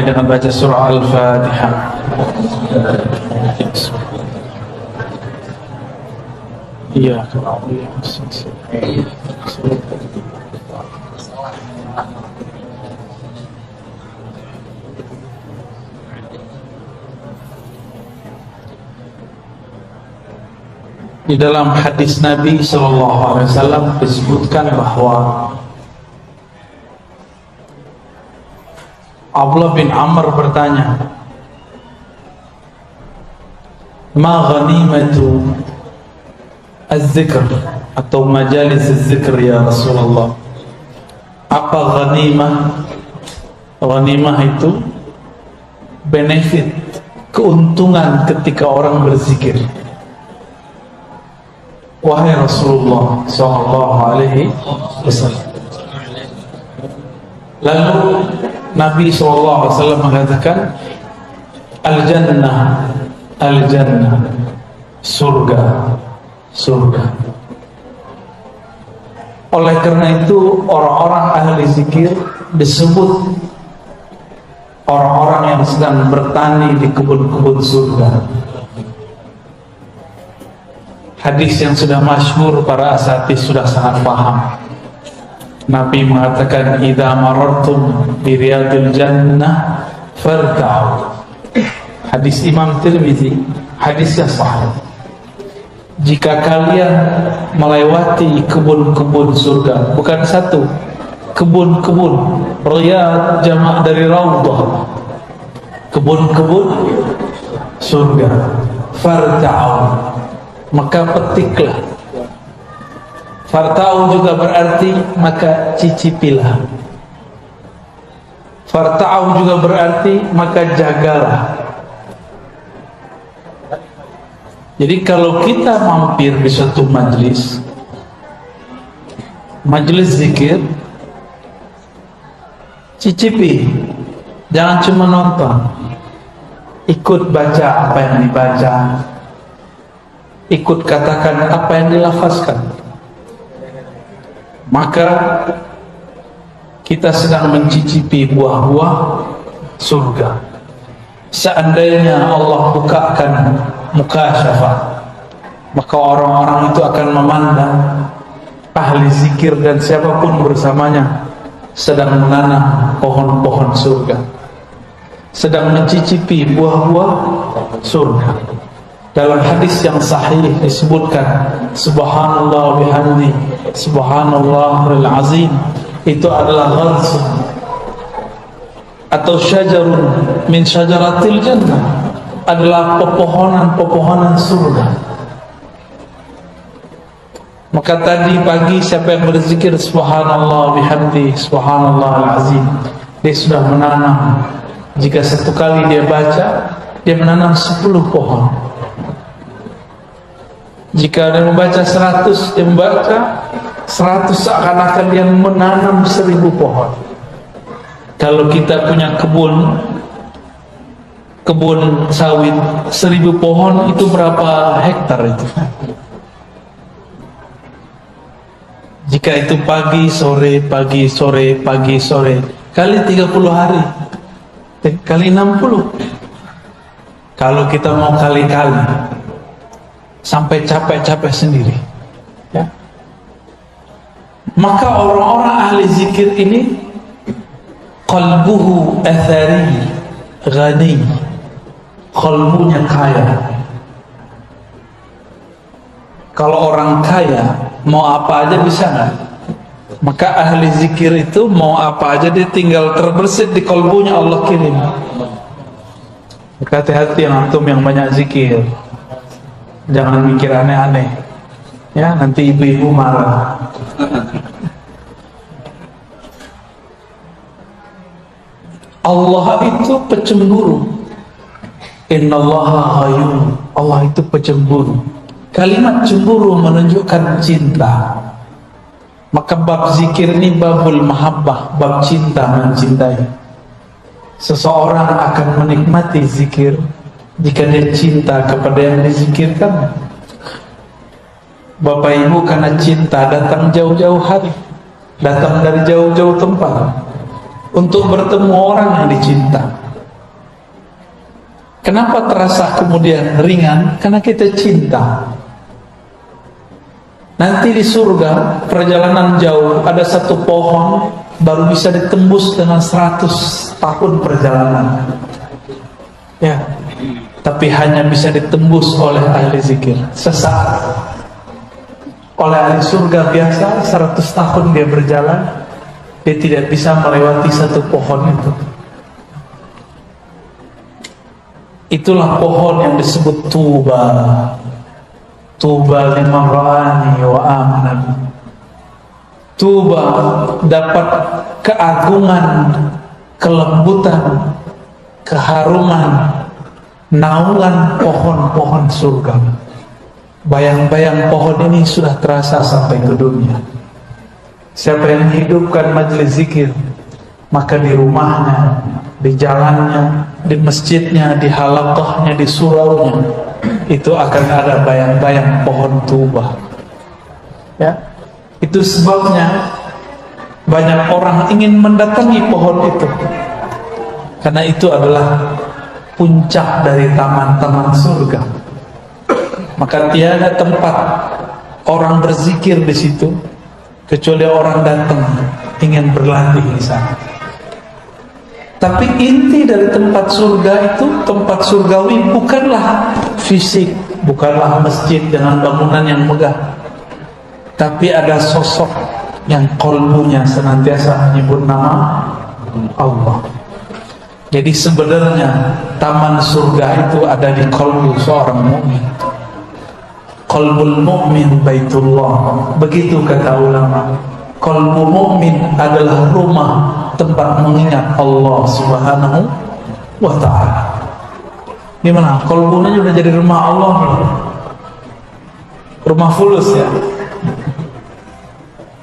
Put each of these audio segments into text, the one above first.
dimulai dengan baca surah Al-Fatihah. Iya, di dalam hadis Nabi SAW disebutkan bahwa Abdullah bin Amr bertanya, ma ghanimatu az-zikr atau majalis az-zikr ya Rasulullah? Apa ghanimah? Ghanimah itu benefit, keuntungan ketika orang berzikir. Wahai Rasulullah sallallahu alaihi wasallam. Lalu Nabi sallallahu alaihi wasallam mengatakan, al-jannah, al-jannah, surga, surga. Oleh karena itu orang-orang ahli zikir disebut orang-orang yang sedang bertani di kebun-kebun surga. Hadis yang sudah masyhur, para asatidz sudah sangat paham. Nabi mengatakan, idza marartum bi riyadil jannah farta'u. Hadis Imam Tirmidzi, hadisnya sahih. Jika kalian melewati kebun-kebun surga, bukan satu, kebun-kebun, riyad jamak dari raudhah, kebun-kebun surga, farta'u, maka petiklah. Farta'u juga berarti maka cicipilah. Farta'u juga berarti maka jagalah. Jadi kalau kita mampir di suatu majelis zikir, cicipi, jangan cuma nonton, ikut baca apa yang dibaca, ikut katakan apa yang dilafazkan, maka kita sedang mencicipi buah-buah surga. Seandainya Allah bukakan mukasyafah, maka orang-orang itu akan memandang ahli zikir dan siapapun bersamanya sedang menanam pohon-pohon surga, sedang mencicipi buah-buah surga. Dalam hadis yang sahih disebutkan, subhanallah bihamdi, subhanallahil azim, itu adalah ghalsun atau syajarun min syajaratil jannah, adalah pepohonan-pepohonan surga. Maka tadi pagi siapa yang berzikir subhanallah bihamdi, subhanallahil azim, dia sudah menanam. Jika satu kali dia baca, dia menanam 10 pohon. Jika dia membaca 100, dia membaca 100, seakan-akan dia menanam 1000 pohon. Kalau kita punya kebun sawit 1000 pohon, itu berapa hektar itu? Jika itu pagi sore pagi sore pagi sore kali 30 hari kali 60, kalau kita mau kali-kali sampai capek-capek sendiri ya. Maka orang-orang ahli zikir ini qalbuhu athari ghani, qalbunya kaya. Kalau orang kaya mau apa aja bisa nggak? Maka ahli zikir itu mau apa aja dia tinggal terbersit di qalbunya, Allah kirim. Maka hati-hati yang antum yang banyak zikir, jangan mikir aneh-aneh ya, nanti ibu-ibu marah. Allah itu pecemburu. Innallaha ghayyun, Allah itu pecemburu. Kalimat cemburu menunjukkan cinta. Maka bab zikir ini babul mahabbah, bab cinta, mencintai. Seseorang akan menikmati zikir jika dia cinta kepada yang dizikirkan. Bapak Ibu karena cinta datang jauh-jauh hari, datang dari jauh-jauh tempat untuk bertemu orang yang dicinta. Kenapa terasa kemudian ringan? Karena kita cinta. Nanti di surga perjalanan jauh, ada satu pohon baru bisa ditembus dengan 100 tahun perjalanan. Ya, tapi hanya bisa ditembus oleh ahli zikir sesaat. Oleh ahli surga biasa 100 tahun dia berjalan, dia tidak bisa melewati satu pohon itu. Itulah pohon yang disebut Tuba. Tuba liman ra'ani wa amana. Tuba dapat keagungan, kelembutan, keharuman, naungan pohon-pohon surga. Bayang-bayang pohon ini sudah terasa sampai ke dunia. Siapa yang hidupkan majelis zikir, maka di rumahnya, di jalannya, di masjidnya, di halaqahnya, di suraunya, itu akan ada bayang-bayang pohon tuba. Ya, itu sebabnya banyak orang ingin mendatangi pohon itu, karena itu adalah puncak dari taman-taman surga. Maka tiada tempat orang berzikir di situ kecuali orang datang ingin berlatih di sana. Tapi inti dari tempat surga itu, tempat surgawi, bukanlah fisik, bukanlah masjid dengan bangunan yang megah, tapi ada sosok yang qalbunya senantiasa menyebut nama Allah. Jadi sebenarnya taman surga itu ada di qalbu seorang mukmin. Qalbul mu'min baitullah, begitu kata ulama. Qalbu mu'min adalah rumah tempat mengingat Allah Subhanahu wa ta'ala. Gimana? Qalbunya sudah jadi rumah Allah belum? Rumah fulus ya.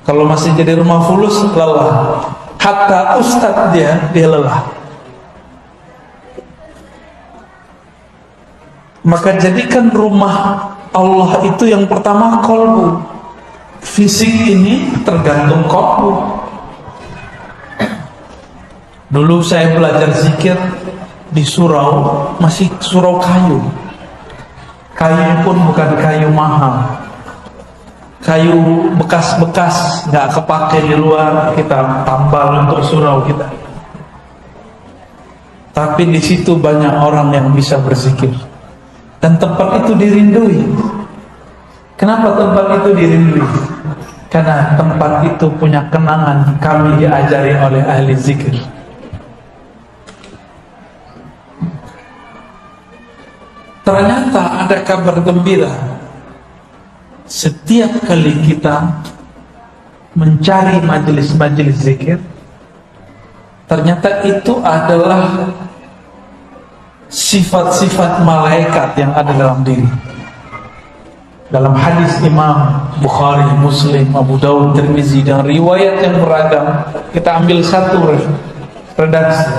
Kalau masih jadi rumah fulus, lelah. Hatta ustadz dia lelah. Maka jadikan rumah Allah itu yang pertama qalbu. Fisik ini tergantung qalbu. Dulu saya belajar zikir di surau, masih surau kayu. Kayu pun bukan kayu mahal, kayu bekas-bekas, nggak kepake di luar, kita tambal untuk surau kita. Tapi di situ banyak orang yang bisa berzikir, dan tempat itu dirindui. Kenapa tempat itu dirindui? Karena tempat itu punya kenangan kami diajari oleh ahli zikir. Ternyata ada kabar gembira. Setiap kali kita mencari majelis-majelis zikir, ternyata itu adalah sifat-sifat malaikat yang ada dalam diri. Dalam hadis Imam Bukhari, Muslim, Abu Dawud, Tirmizi, dan riwayat yang beragam, kita ambil satu redaksi.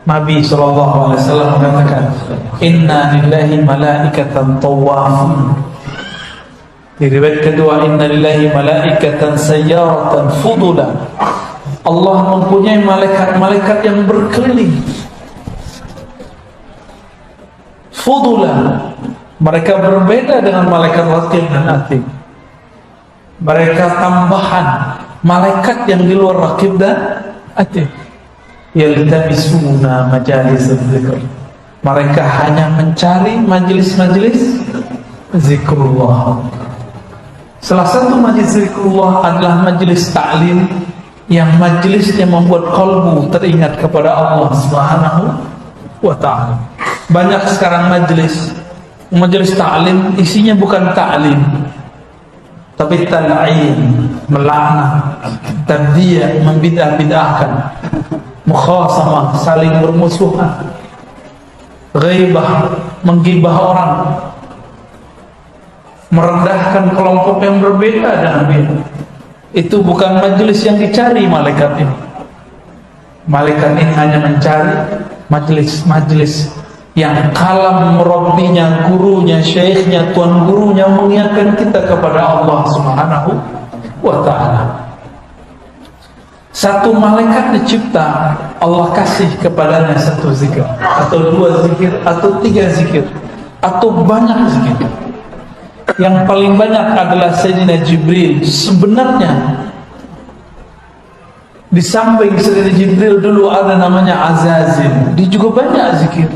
Nabi SAW mengatakan, Inna lillahi malaikatan tawafun. Di riwayat kedua, Inna lillahi malaikatan sayyaratan fudula. Allah mempunyai malaikat-malaikat yang berkeliling. Fudula. Mereka berbeda dengan malaikat raqib dan atid. Mereka tambahan, malaikat yang di luar raqib dan atid. Yaltamisuna majalis dzikr. Mereka hanya mencari majelis-majelis zikrullah. Salah satu majelis zikrullah adalah majelis ta'lim, yang majelisnya membuat kalbu teringat kepada Allah Subhanahu wa ta'ala. Banyak sekarang majelis ta'lim isinya bukan ta'lim, tapi tal'in, melaknat, tabdi', membidah-bidahkan, mukhasamah, saling bermusuhan, ghaibah, menggibah orang, merendahkan kelompok yang berbeda dengan dia. Itu bukan majelis yang dicari malaikat ini. Malaikat ini hanya mencari majelis-majelis yang kalam murabbinya, gurunya, syekhnya, tuan gurunya mengingatkan kita kepada Allah Subhanahu wa ta'ala. Satu malaikat dicipta, Allah kasih kepadanya satu zikir, atau dua zikir, atau tiga zikir, atau banyak zikir. Yang paling banyak adalah Sayyidina Jibril. Sebenarnya di samping Sayyidina Jibril dulu ada namanya Azazil, dia juga banyak zikir.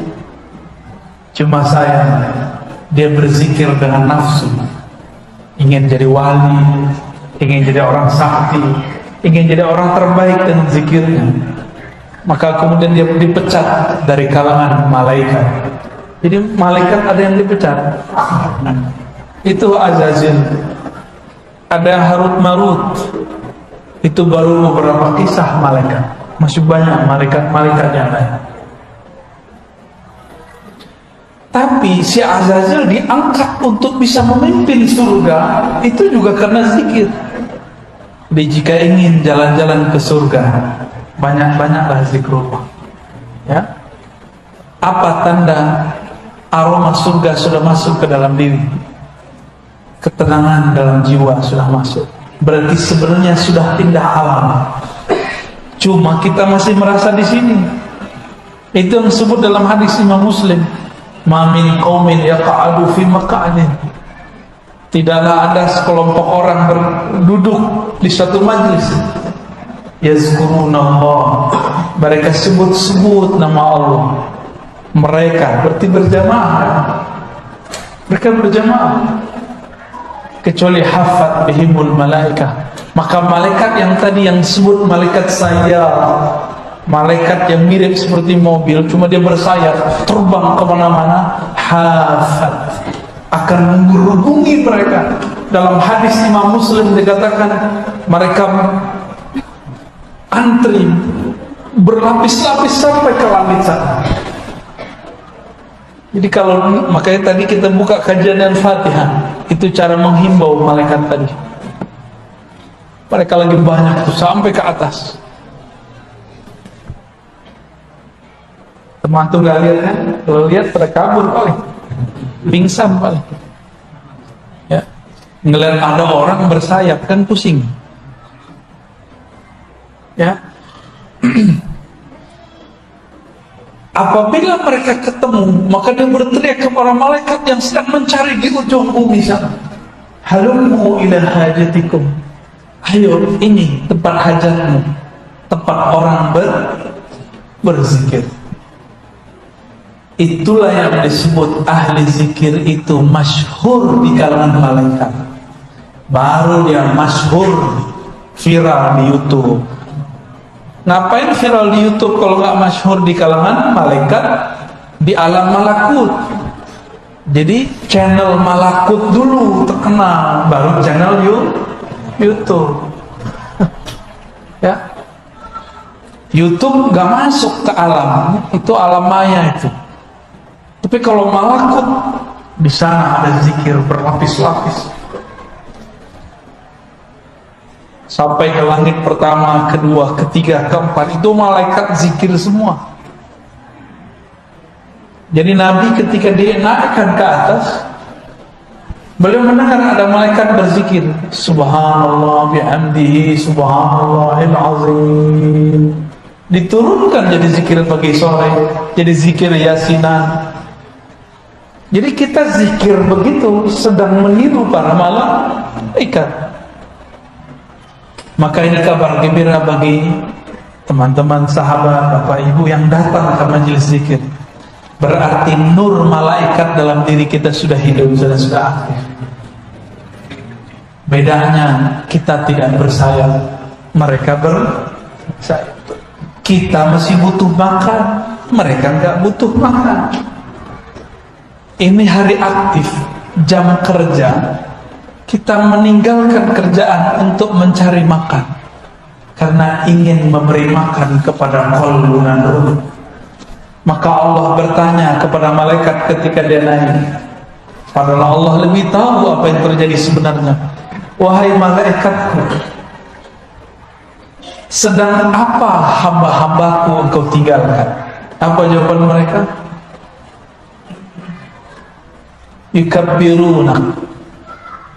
Cuma dia berzikir dengan nafsu, ingin jadi wali, ingin jadi orang sakti, ingin jadi orang terbaik dengan zikirnya. Maka kemudian dia dipecat dari kalangan malaikat. Jadi malaikat ada yang dipecat, itu Azazil. Ada yang Harut Marut, itu baru beberapa kisah malaikat. Masih banyak malaikat-malaikat yang lain. Tapi si Azazil diangkat untuk bisa memimpin surga, itu juga karena zikir. Jadi jika ingin jalan-jalan ke surga, banyak-banyaklah zikrullah. Ya. Apa tanda aroma surga sudah masuk ke dalam diri? Ketenangan dalam jiwa sudah masuk. Berarti sebenarnya sudah pindah alam. Cuma kita masih merasa di sini. Itu yang disebut dalam hadis Imam Muslim. Ma min qaumin yaqa'adu fi maq'adin. Tidaklah ada sekelompok orang berduduk di satu majlis, yazkurunallah, mereka sebut-sebut nama Allah. Mereka berarti berjamaah. Mereka berjamaah. Kecuali hafat bihimul malaikah. Maka malaikat yang tadi yang disebut malaikat sayar, malaikat yang mirip seperti mobil, cuma dia bersayap, terbang kemana-mana, hafat, akan menghubungi mereka. Dalam hadis Imam Muslim dikatakan mereka antri berlapis-lapis sampai ke langit sana. Jadi kalau makanya tadi kita buka kajian Al-Fatihah, itu cara menghimbau malaikat tadi. Mereka lagi banyak tuh sampai ke atas. Teman tuh gak lihat kan? Kalau lihat pada kabur paling, pingsan paling. Ya, ngeliat ada orang bersayap kan pusing. Ya. Apabila mereka ketemu, maka dia berteriak kepada malaikat yang sedang mencari di ujung bumi sana. Halummu ila hajatikum. Ayo, ini tempat hajatmu, tempat orang berzikir. Itulah yang disebut ahli zikir itu masyhur di kalangan malaikat. Baru dia masyhur, viral di YouTube. Ngapain viral di YouTube kalau nggak masyhur di kalangan malaikat di alam malakut? Jadi channel malakut dulu terkenal, baru channel YouTube. Ya, YouTube nggak masuk ke alam, itu alam maya itu. Tapi kalau malakut, di sana ada zikir berlapis-lapis. Sampai ke langit pertama, kedua, ketiga, keempat, itu malaikat zikir semua. Jadi Nabi ketika dia naikkan ke atas, beliau mendengar ada malaikat berzikir, Subhanallah bihamdihi, Subhanallahil azim. Diturunkan jadi zikir pagi sore, jadi zikir yasinan. Jadi kita zikir begitu sedang meniru para malaikat. Maka ini kabar gembira bagi teman-teman sahabat, bapak ibu yang datang ke majelis zikir. Berarti nur malaikat dalam diri kita sudah hidup, sudah aktif. Bedanya kita tidak bersayap, mereka bersayap. Kita masih butuh makan, mereka nggak butuh makan. Ini hari aktif, jam kerja. Kita meninggalkan kerjaan untuk mencari makan karena ingin memberi makan kepada qalbuna nur. Maka Allah bertanya kepada malaikat ketika dia naik, padahal Allah lebih tahu apa yang terjadi sebenarnya. Wahai malaikatku, sedang apa hamba-hambaku engkau tinggalkan? Apa jawaban mereka? Yukabbiruna,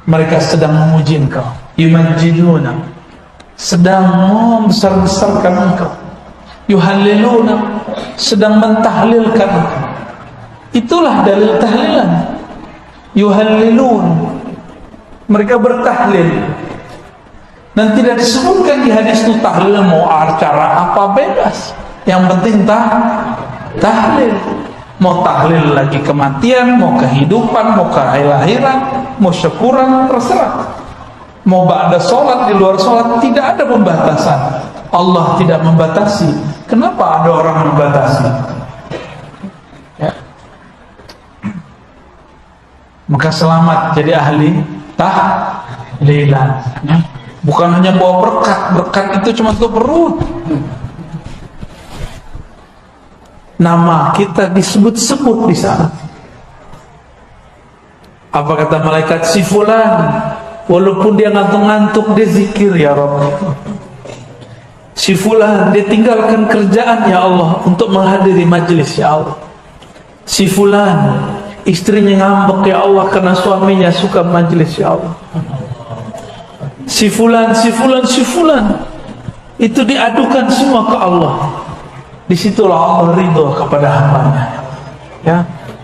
mereka sedang memuji engkau. Yumajjiduna, sedang membesar-besarkan engkau. Yuhalliluna, sedang mentahlilkan engkau. Itulah dalil tahlilan. Yuhallilun, mereka bertahlil. Dan tidak disebutkan di hadis itu tahlil mau acara apa, bebas. Yang penting tahlil. Mau tahlil lagi kematian, mau kehidupan, mau kelahiran, mau syukuran, terserah. Mau ba'da sholat, di luar sholat, tidak ada pembatasan. Allah tidak membatasi. Kenapa ada orang membatasi? Ya. Maka selamat jadi ahli tahlilan. Ya. Bukan hanya bawa berkat itu cuma untuk perut. Nama kita disebut-sebut di sana. Apa kata malaikat? Si fulan, walaupun dia ngantuk-ngantuk, dia zikir ya Rabb. Si fulan, dia tinggalkan kerjaan ya Allah untuk menghadiri majlis ya Allah. Si fulan, istrinya ngambek ya Allah karena suaminya suka majlis ya Allah. Si fulan, si fulan, si fulan, itu diadukan semua ke Allah. Disitulah Allah ridho kepada hambanya. Ya,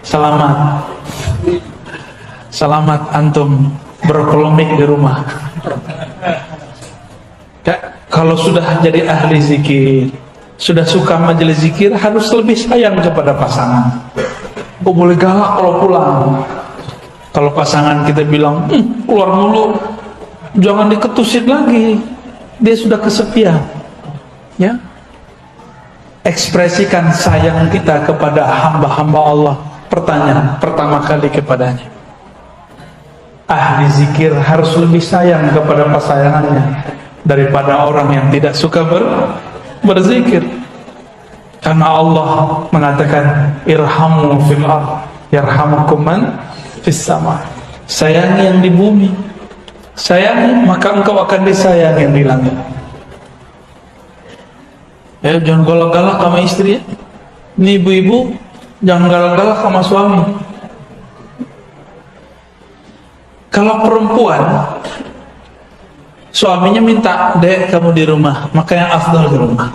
selamat. Selamat antum berpolemik di rumah. Ya, kalau sudah jadi ahli zikir, sudah suka majelis zikir, harus lebih sayang kepada pasangan. Oh, boleh galak kalau pulang. Kalau pasangan kita bilang, keluar mulu, jangan diketusin lagi. Dia sudah kesepian. Ya, ekspresikan sayang kita kepada hamba-hamba Allah. Pertanyaan pertama kali kepadanya. Ahli zikir harus lebih sayang kepada pasangannya daripada orang yang tidak suka berzikir. Karena Allah mengatakan irhamu fil ard yarhamukum man fis sama. Sayangi yang di bumi, sayangi maka engkau akan disayang yang di langit. Ya, jangan galak-galak sama istri ya. Ini ibu-ibu jangan galak-galak sama suami. Kalau perempuan suaminya minta, "Dek, kamu di rumah," maka yang afdal di rumah.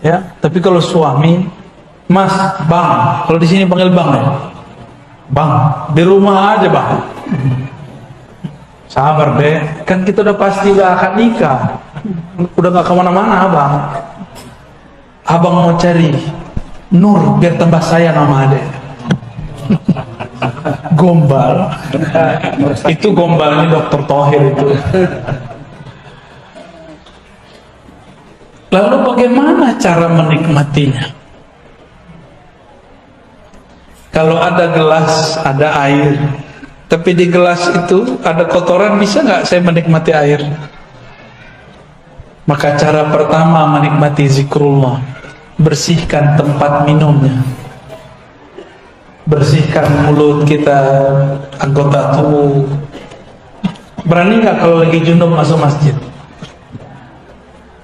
Ya, tapi kalau suami, "Mas, Bang," kalau di sini panggil Bang ya. "Bang, di rumah aja, Bang." Sabar, Dek, kan kita udah pasti udah akan nikah. Udah gak kemana-mana, Abang. Abang mau cari nur biar tambah sayang sama adek. Gombal. Itu gombalnya Dr. Thohir itu. Lalu bagaimana cara menikmatinya? Kalau ada gelas, ada air, tapi di gelas itu ada kotoran, bisa nggak saya menikmati air? Maka cara pertama menikmati zikrullah, bersihkan tempat minumnya, bersihkan mulut kita, anggota tubuh. Berani nggak kalau lagi junub masuk masjid?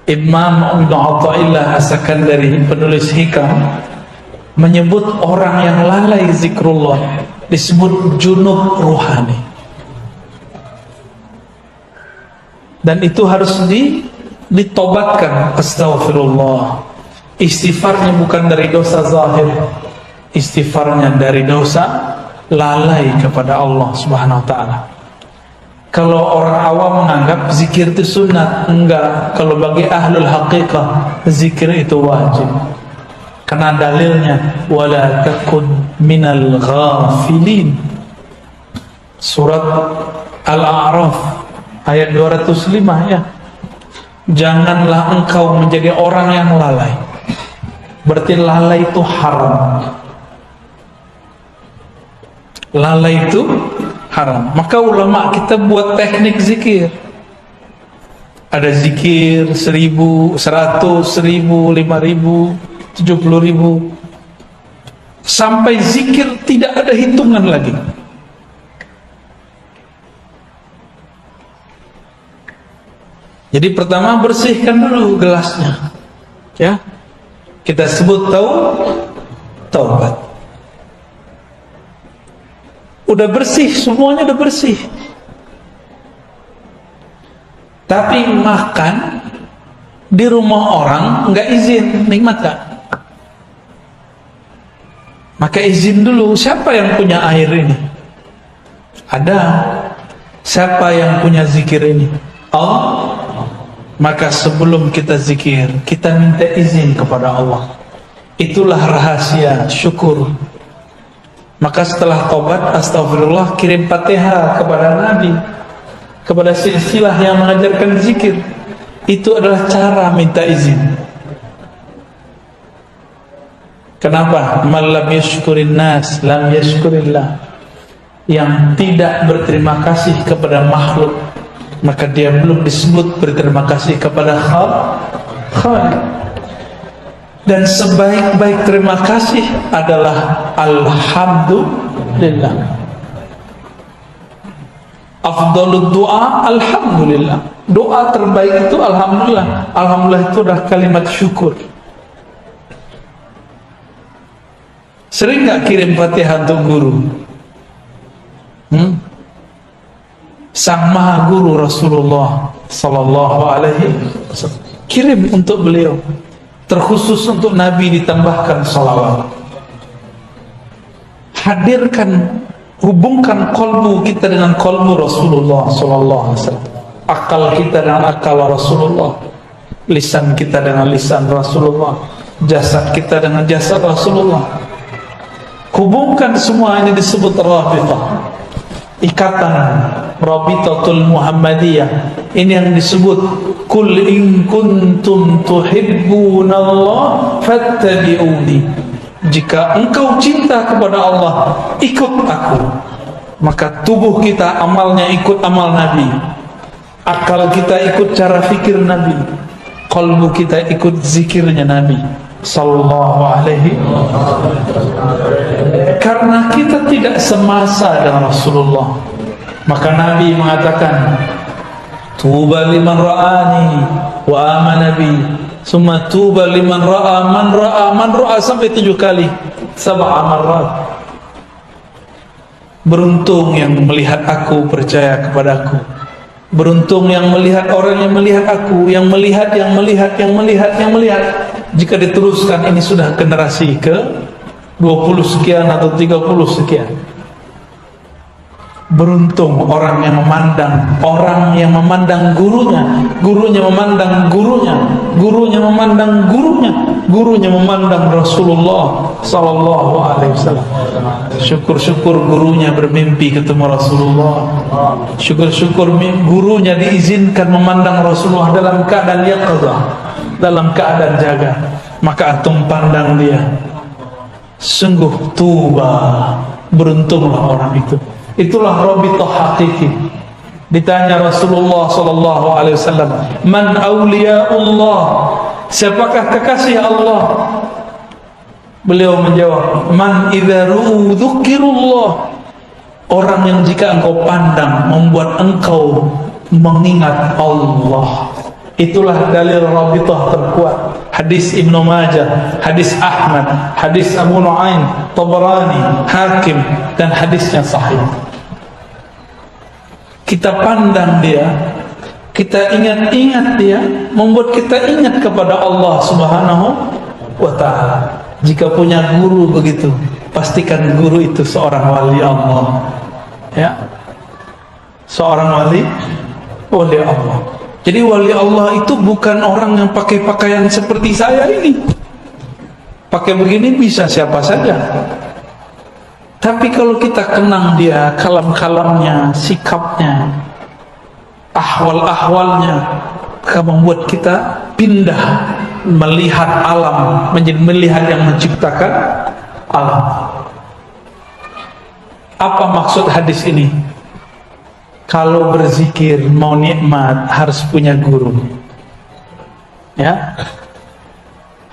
Imam Ibnu Athaillah As-Sakandari, penulis hikam, menyebut orang yang lalai zikrullah disebut junub ruhani, dan itu harus ditobatkan. Astaghfirullah, istighfarnya bukan dari dosa zahir, istighfarnya dari dosa lalai kepada Allah Subhanahu wa ta'ala. Kalau orang awam menganggap zikir itu sunat, enggak. Kalau bagi ahlul haqiqah, zikir itu wajib. Karena dalilnya wala takun minal ghafilin, surat Al-A'raf ayat 205 ya. Janganlah engkau menjadi orang yang lalai. Berarti lalai itu haram. Lalai itu haram. Maka ulama kita buat teknik zikir. Ada zikir 1000, 100, 1000, 5000, 70.000, sampai zikir tidak ada hitungan lagi. Jadi pertama bersihkan dulu gelasnya, ya. Kita sebut taubat. Udah bersih, semuanya udah bersih. Tapi makan di rumah orang nggak izin, nikmat gak? Maka izin dulu, siapa yang punya air ini? Ada. Siapa yang punya zikir ini? Allah. Maka sebelum kita zikir, kita minta izin kepada Allah. Itulah rahasia syukur. Maka setelah tobat, astagfirullah, kirim Fatihah kepada Nabi, kepada silsilah yang mengajarkan zikir. Itu adalah cara minta izin. Kenapa? Man lam yashkurin nas lam yashkurillah. Yang tidak berterima kasih kepada makhluk, maka dia belum disebut berterima kasih kepada Khaliq. Dan sebaik-baik terima kasih adalah alhamdulillah. Afdalud doa alhamdulillah. Doa terbaik itu alhamdulillah. Alhamdulillah itu adalah kalimat syukur. Sering gak kirim Fatihah untuk guru? Sang Maha Guru Rasulullah Sallallahu Alaihi Wasallam, kirim untuk beliau. Terkhusus untuk Nabi ditambahkan salawat. Hadirkan, hubungkan kolbu kita dengan kolbu Rasulullah Sallallahu Alaihi Wasallam, akal kita dengan akal Rasulullah, lisan kita dengan lisan Rasulullah, jasad kita dengan jasad Rasulullah. Hubungkan semua ini, disebut Rabitah, ikatan Rabitatul Muhammadiyah. Ini yang disebut Kul in kuntum tuhibbunallah fattabi'uni. Jika engkau cinta kepada Allah, ikut aku. Maka tubuh kita amalnya ikut amal Nabi, akal kita ikut cara fikir Nabi, qalbu kita ikut zikirnya Nabi Sallallahu Alaihi Wasallam. Karena kita tidak semasa dengan Rasulullah, maka Nabi mengatakan, tuba liman ra'ani wa amana bi, summa tuba liman ra'a man ra'a sampai 7 kali, 7 marrat. Beruntung yang melihat aku, percaya kepadaku. Beruntung yang melihat orang yang melihat aku, yang melihat. Jika diteruskan, ini sudah generasi ke 20 sekian atau 30 sekian. Beruntung orang yang memandang gurunya, gurunya memandang gurunya, gurunya memandang gurunya, gurunya memandang Rasulullah Sallallahu Alaihi Wasallam. Syukur-syukur gurunya bermimpi ketemu Rasulullah. Syukur-syukur gurunya diizinkan memandang Rasulullah dalam keadaan yaqظah, dalam keadaan jaga. Maka antum pandang dia. Sungguh tuba, beruntunglah orang itu. Itulah Rabitah hakiki. Ditanya Rasulullah Sallallahu Alaihi Wasallam, man awliyaullah, siapakah kekasih Allah? Beliau menjawab, man idza ru'u dzukirullah, orang yang jika engkau pandang membuat engkau mengingat Allah. Itulah dalil Rabitah terkuat. Hadis Ibnu Majah, hadis Ahmad, hadis Abu Nu'aim, Tabarani, Hakim, dan hadisnya sahih. Kita pandang dia, kita ingat-ingat dia, membuat kita ingat kepada Allah Subhanahu wa Ta'ala. Jika punya guru begitu, pastikan guru itu seorang wali Allah, ya, seorang wali Allah. Jadi wali Allah itu bukan orang yang pakai pakaian seperti saya ini. Pakai begini bisa siapa saja. Tapi kalau kita kenang dia, kalam-kalamnya, sikapnya, ahwal-ahwalnya, maka membuat kita pindah melihat alam menjadi melihat yang menciptakan alam. Apa maksud hadis ini? Kalau berzikir mau nikmat harus punya guru, ya,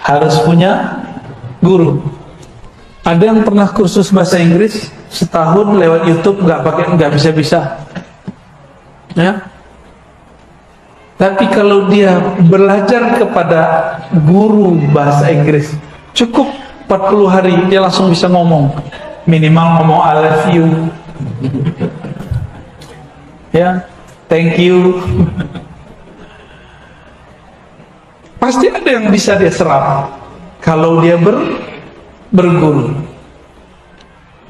harus punya guru. Ada yang pernah kursus bahasa Inggris setahun lewat YouTube, nggak bisa, ya. Tapi kalau dia belajar kepada guru bahasa Inggris, cukup 40 hari dia langsung bisa ngomong, minimal ngomong I love you, ya, thank you, ada yang bisa dia serap kalau dia berguru.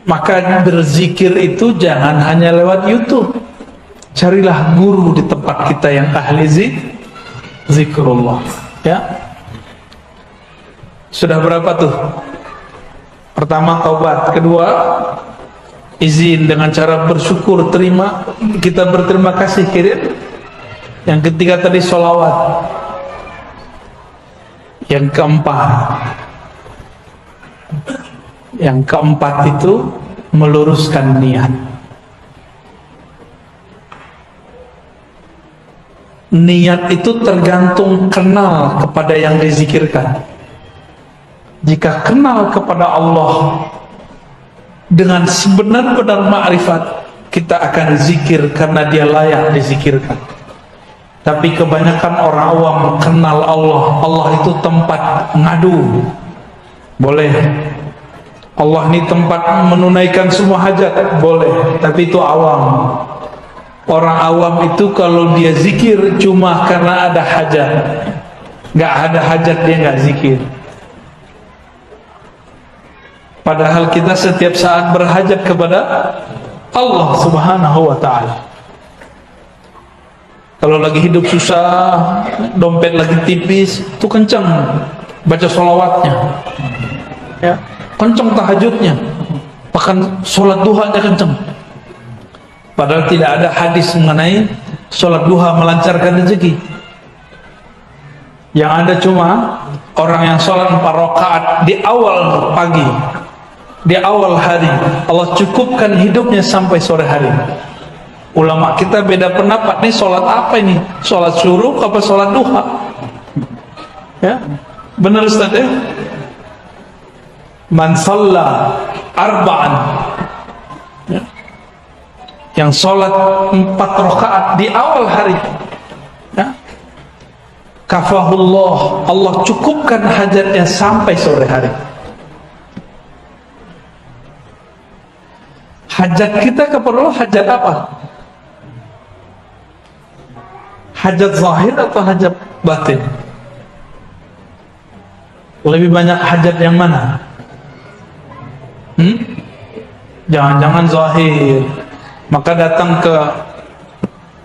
Maka berzikir itu jangan hanya lewat YouTube. Carilah guru di tempat kita yang ahli zikrullah. Ya. Sudah berapa tuh? Pertama taubat, kedua izin dengan cara bersyukur, terima, kita berterima kasih, kirim. Yang ketiga tadi sholawat. Yang keempat itu meluruskan niat. Niat itu tergantung kenal kepada yang dizikirkan. Jika kenal kepada Allah dengan sebenar-benar ma'rifat, kita akan zikir karena dia layak dizikirkan. Tapi kebanyakan orang awam kenal Allah, Allah itu tempat ngadu. Boleh. Allah ini tempat menunaikan semua hajat, boleh. Tapi itu awam. Orang awam itu kalau dia zikir cuma karena ada hajat. Gak ada hajat dia gak zikir. Padahal kita setiap saat berhajat kepada Allah subhanahu wa ta'ala. Kalau lagi hidup susah, dompet lagi tipis, itu kencang baca sholawatnya, ya, kencang tahajudnya, bahkan sholat duhanya kencang. Padahal tidak ada hadis mengenai sholat duha melancarkan rezeki. Yang ada cuma orang yang sholat 4 rakaat di awal pagi, di awal hari, Allah cukupkan hidupnya sampai sore hari. Ulama kita beda pendapat nih, sholat apa ini? Sholat syuruk apa sholat duha? Ya, benar Ustaz ya? Man shalla arba'an, ya, yang sholat 4 rakaat di awal hari, ya, kafahullah, Allah cukupkan hajatnya sampai sore hari. Hajat kita keperluan hajat apa? Hajat zahir atau hajat batin? Lebih banyak hajat yang mana? Jangan-jangan zahir. Maka datang ke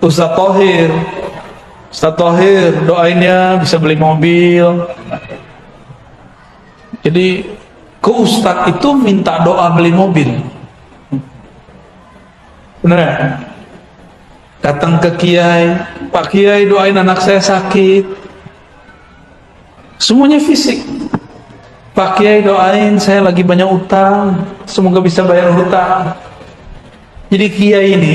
Ustaz Thohir. Ustaz Thohir, doainnya bisa beli mobil. Jadi ke Ustaz itu minta doa beli mobil. Benar ya? Datang ke Kiai, Pak Kiai doain anak saya sakit. Semuanya fisik. Pak Kiai doain saya lagi banyak utang, semoga bisa bayar hutang. Jadi Kiai ini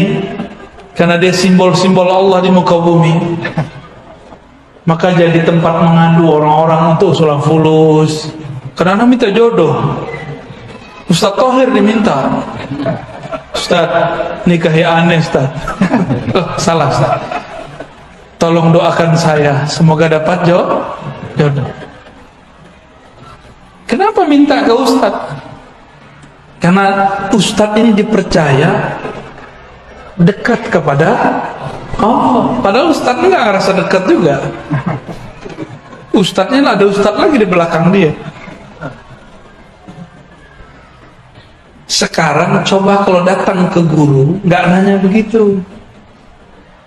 karena dia simbol-simbol Allah di muka bumi, maka jadi tempat mengadu orang-orang untuk usulan fulus. Karena minta jodoh, Ustaz Thohir diminta, Ustaz nikahi aneh Ustaz. Oh, salah Ustaz, tolong doakan saya semoga dapat jodoh. Kenapa minta ke Ustaz? Karena Ustaz ini dipercaya dekat kepada Allah. Padahal Ustaz ini gak ngerasa dekat juga. Ustaznya ada Ustaz lagi di belakang dia. Sekarang coba kalau datang ke guru nggak nanya begitu.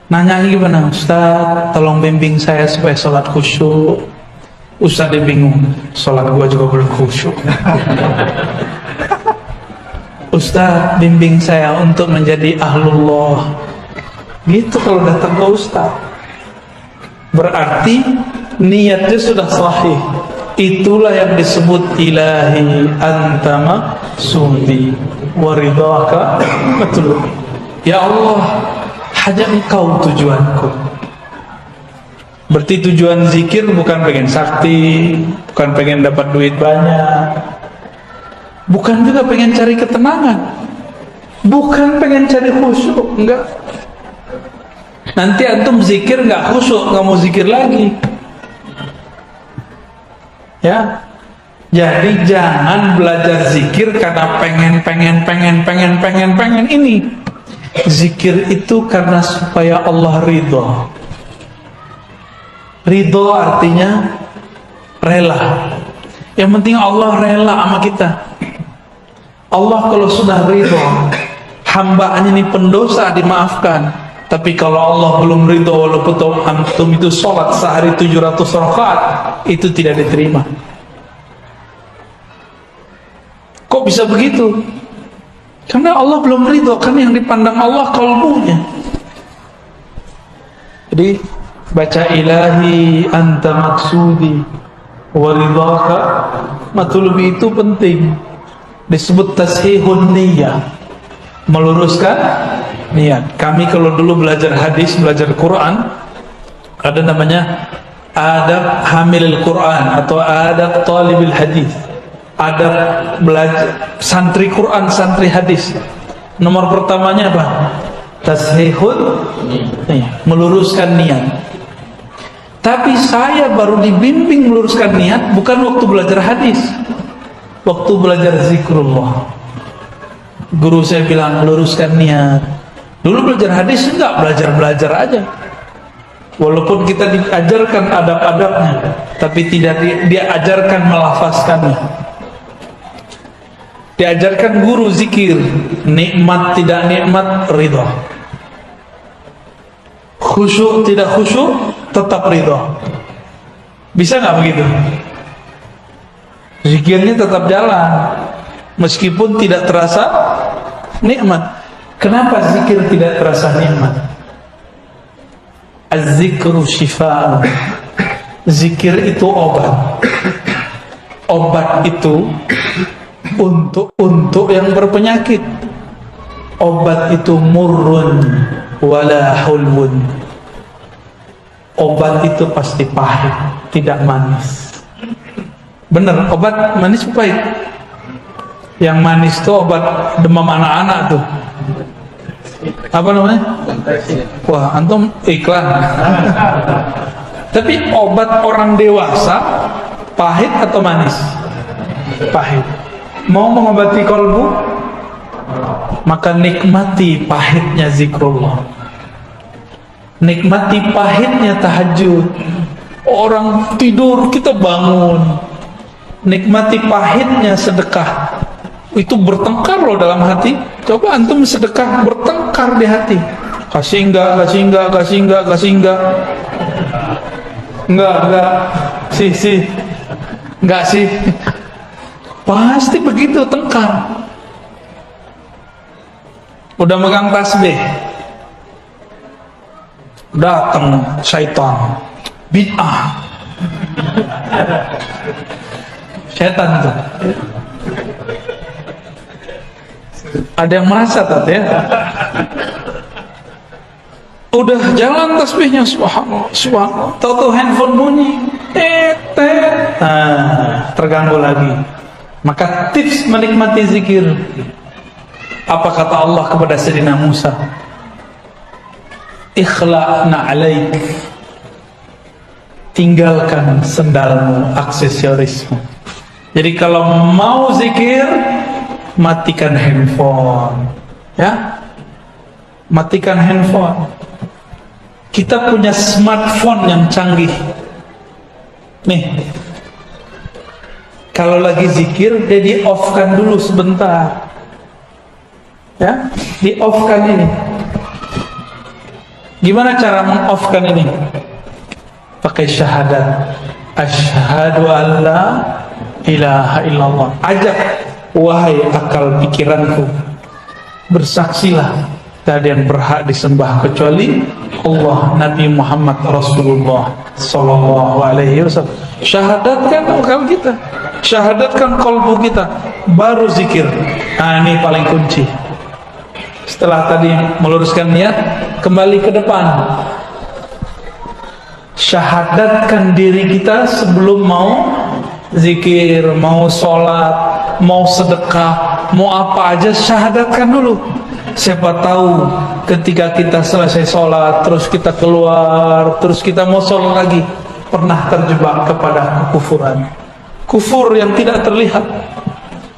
Nanya gimana? Ustaz, tolong bimbing saya supaya sholat khusyuk. Ustaz dia bingung, sholat gua juga belum khusyuk. Ustaz, bimbing saya untuk menjadi ahlullah. Gitu kalau datang ke Ustaz. Berarti niatnya sudah sahih. Itulah yang disebut ilahi antama sumbi waridhaka betul. Ya Allah, hanya Engkau tujuanku. Berarti tujuan zikir bukan pengen sakti, bukan pengen dapat duit banyak, bukan juga pengen cari ketenangan, bukan pengen cari khusyuk, enggak. Nanti antum zikir enggak khusyuk, enggak mau zikir lagi. Ya, jadi jangan belajar zikir karena pengen ini. Zikir itu karena supaya Allah ridho. Ridho artinya rela. Yang penting Allah rela sama kita. Allah kalau sudah ridho, hambanya ini pendosa dimaafkan. Tapi kalau Allah belum ridho, walaupun antum itu sholat sehari 700 rakaat, itu tidak diterima. Kok bisa begitu? Karena Allah belum ridho, kan yang dipandang Allah qalbunya. Jadi baca ilahi anta maksudi wa ridhaka matlubi itu penting. Disebut tashihun niyah, meluruskan niat. Kami kalau dulu belajar hadis, belajar Quran, ada namanya adab hamilil Quran atau adab talibil hadis, adab belajar santri Quran, santri hadis. Nomor pertamanya apa? Tashihun niat, meluruskan niat. Tapi saya baru dibimbing meluruskan niat bukan waktu belajar hadis, waktu belajar zikrullah. Guru saya bilang meluruskan niat. Dulu belajar hadis enggak, belajar aja. Walaupun kita diajarkan adab-adabnya, tapi tidak diajarkan melafazkannya. Diajarkan guru zikir, nikmat tidak nikmat ridho, khusyuk tidak khusyuk tetap ridho. Bisa nggak begitu? Zikirnya tetap jalan meskipun tidak terasa nikmat. Kenapa zikir tidak terasa nikmat? Az-zikru syifa'un. Zikir itu obat. Obat itu untuk yang berpenyakit. Obat itu murrun wala hulwun. Obat itu pasti pahit, tidak manis. Bener, obat manis pahit. Yang manis itu obat demam anak-anak tuh. Apa namanya? Wah, antum iklan. Tapi obat orang dewasa pahit atau manis? Pahit. Mau mengobati kalbu? Maka nikmati pahitnya zikrullah, nikmati pahitnya tahajud. Orang tidur kita bangun. Nikmati pahitnya sedekah. Itu bertengkar loh dalam hati. Coba antum sedekah, bertengkar di hati. Kasih enggak, kasih enggak, kasih enggak, kasih enggak. Enggak. Sih. Enggak sih. Pasti begitu tengkar. Udah megang tasbih, datang syaitan, bid'ah, syaitan tuh. Ada yang merasa tadi ya? Udah jalan tasbihnya, subhanallah, subhanallah. Tahu-tahu handphone bunyi, terganggu lagi. Maka tips menikmati zikir. Apa kata Allah kepada Sayyidina Musa? Ikhla'na alaik. Tinggalkan sendalmu, aksesorismu. Jadi kalau mau zikir, matikan handphone. Ya, matikan handphone. Kita punya smartphone yang canggih. Nih, kalau lagi zikir, dia di-off-kan dulu sebentar. Ya, di-off-kan ini. Gimana cara meng-off-kan ini? Pakai syahadat. Asyhadu an la ilaha illallah. Ajak, wahai akal pikiranku, bersaksilah tak ada yang berhak disembah kecuali Allah, Nabi Muhammad Rasulullah sallallahu alaihi wasallam. Syahadatkan akal kita, syahadatkan kalbu kita, baru zikir. Nah, ini paling kunci. Setelah tadi meluruskan niat, kembali ke depan. Syahadatkan diri kita sebelum mau zikir, mau sholat, mau sedekah, mau apa aja, syahadatkan dulu. Siapa tahu ketika kita selesai sholat, terus kita keluar, terus kita mau sholat lagi, pernah terjebak kepada kekufuran, kufur yang tidak terlihat.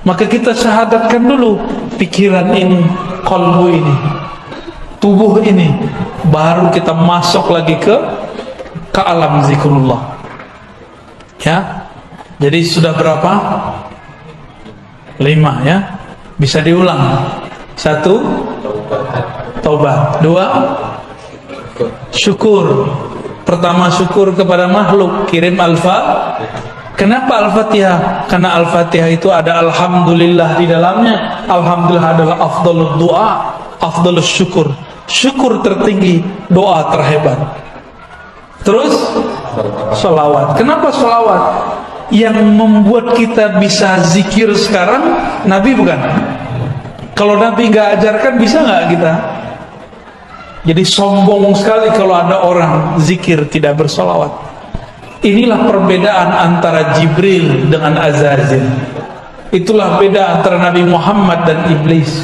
Maka kita syahadatkan dulu pikiran ini, qalbu ini, tubuh ini, baru kita masuk lagi ke alam zikrullah. Ya, Jadi sudah berapa? 5 ya. Bisa diulang. 1, taubat. 2, syukur. Pertama, syukur kepada makhluk, kirim Kenapa Al-Fatihah? Karena Al-Fatihah itu ada alhamdulillah di dalamnya. Alhamdulillah adalah afdhalud doa, afdhalus syukur. Syukur tertinggi, doa terhebat. Terus sholawat. Kenapa sholawat? Yang membuat kita bisa zikir sekarang Nabi bukan? Kalau Nabi nggak ajarkan, bisa nggak kita? Jadi sombong sekali kalau ada orang zikir tidak bersolawat. Inilah perbedaan antara Jibril dengan Azazil. Itulah beda antara Nabi Muhammad dan iblis.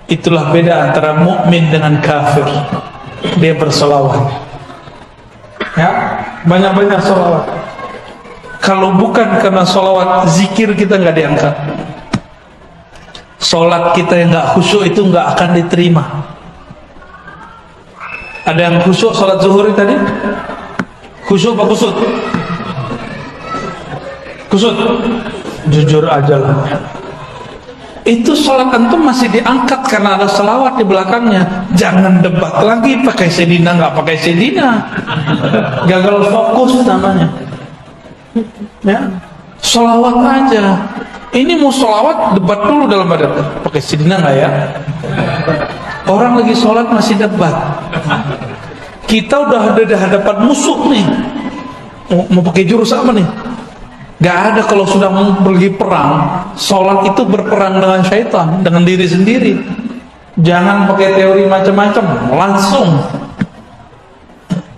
Itulah beda antara mukmin dengan kafir. Dia bersolawat. Ya, banyak-banyak solawat. Kalau bukan karena solawat, zikir kita nggak diangkat. Solat kita yang nggak khusyuk itu nggak akan diterima. Ada yang khusyuk sholat zuhur tadi? Khusyuk apa kusut? Kusut? Jujur aja lah. Itu sholat antum masih diangkat karena ada salawat di belakangnya. Jangan debat lagi pakai sedina nggak pakai sedina. Gagal fokus namanya. Ya, salawat aja. Ini mau salawat, debat dulu dalam badan. Pakai sedina nggak ya? Orang lagi sholat masih debat. Kita udah ada di hadapan musuh nih. Mau pakai jurus apa nih? Gak ada. Kalau sudah mau pergi perang, sholat itu berperang dengan syaitan, dengan diri sendiri. Jangan pakai teori macam-macam, langsung.